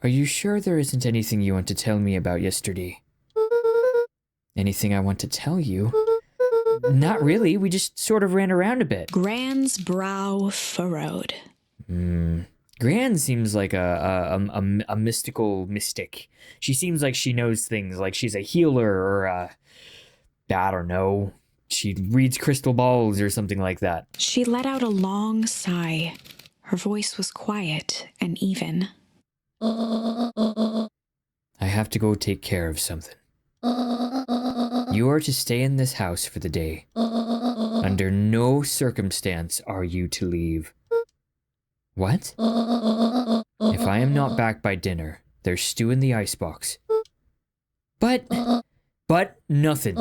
you sure there isn't anything you want to tell me about yesterday? Anything I want to tell you? Not really, we just sort of ran around a bit. Gran's brow furrowed. Gran seems like a mystical mystic. She seems like she knows things, like she's a healer or I don't know. She reads crystal balls or something like that. She let out a long sigh. Her voice was quiet and even. I have to go take care of something. You are to stay in this house for the day. Under no circumstance are you to leave. What? If I am not back by dinner, there's stew in the icebox. But nothing.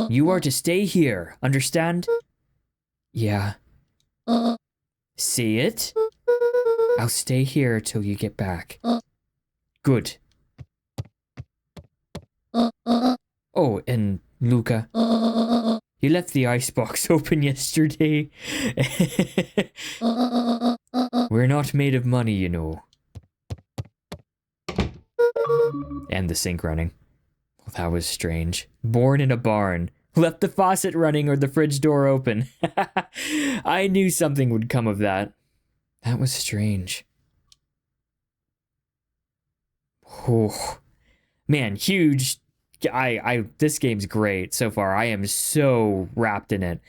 You are to stay here, understand? Yeah. See it? I'll stay here till you get back. Good. Oh, and Luca, you left the icebox open yesterday. We're not made of money, you know. And the sink running. Well, that was strange. Born in a barn. Left the faucet running or the fridge door open. I knew something would come of that. That was strange. Oh, man, huge. This game's great so far. I am so wrapped in it.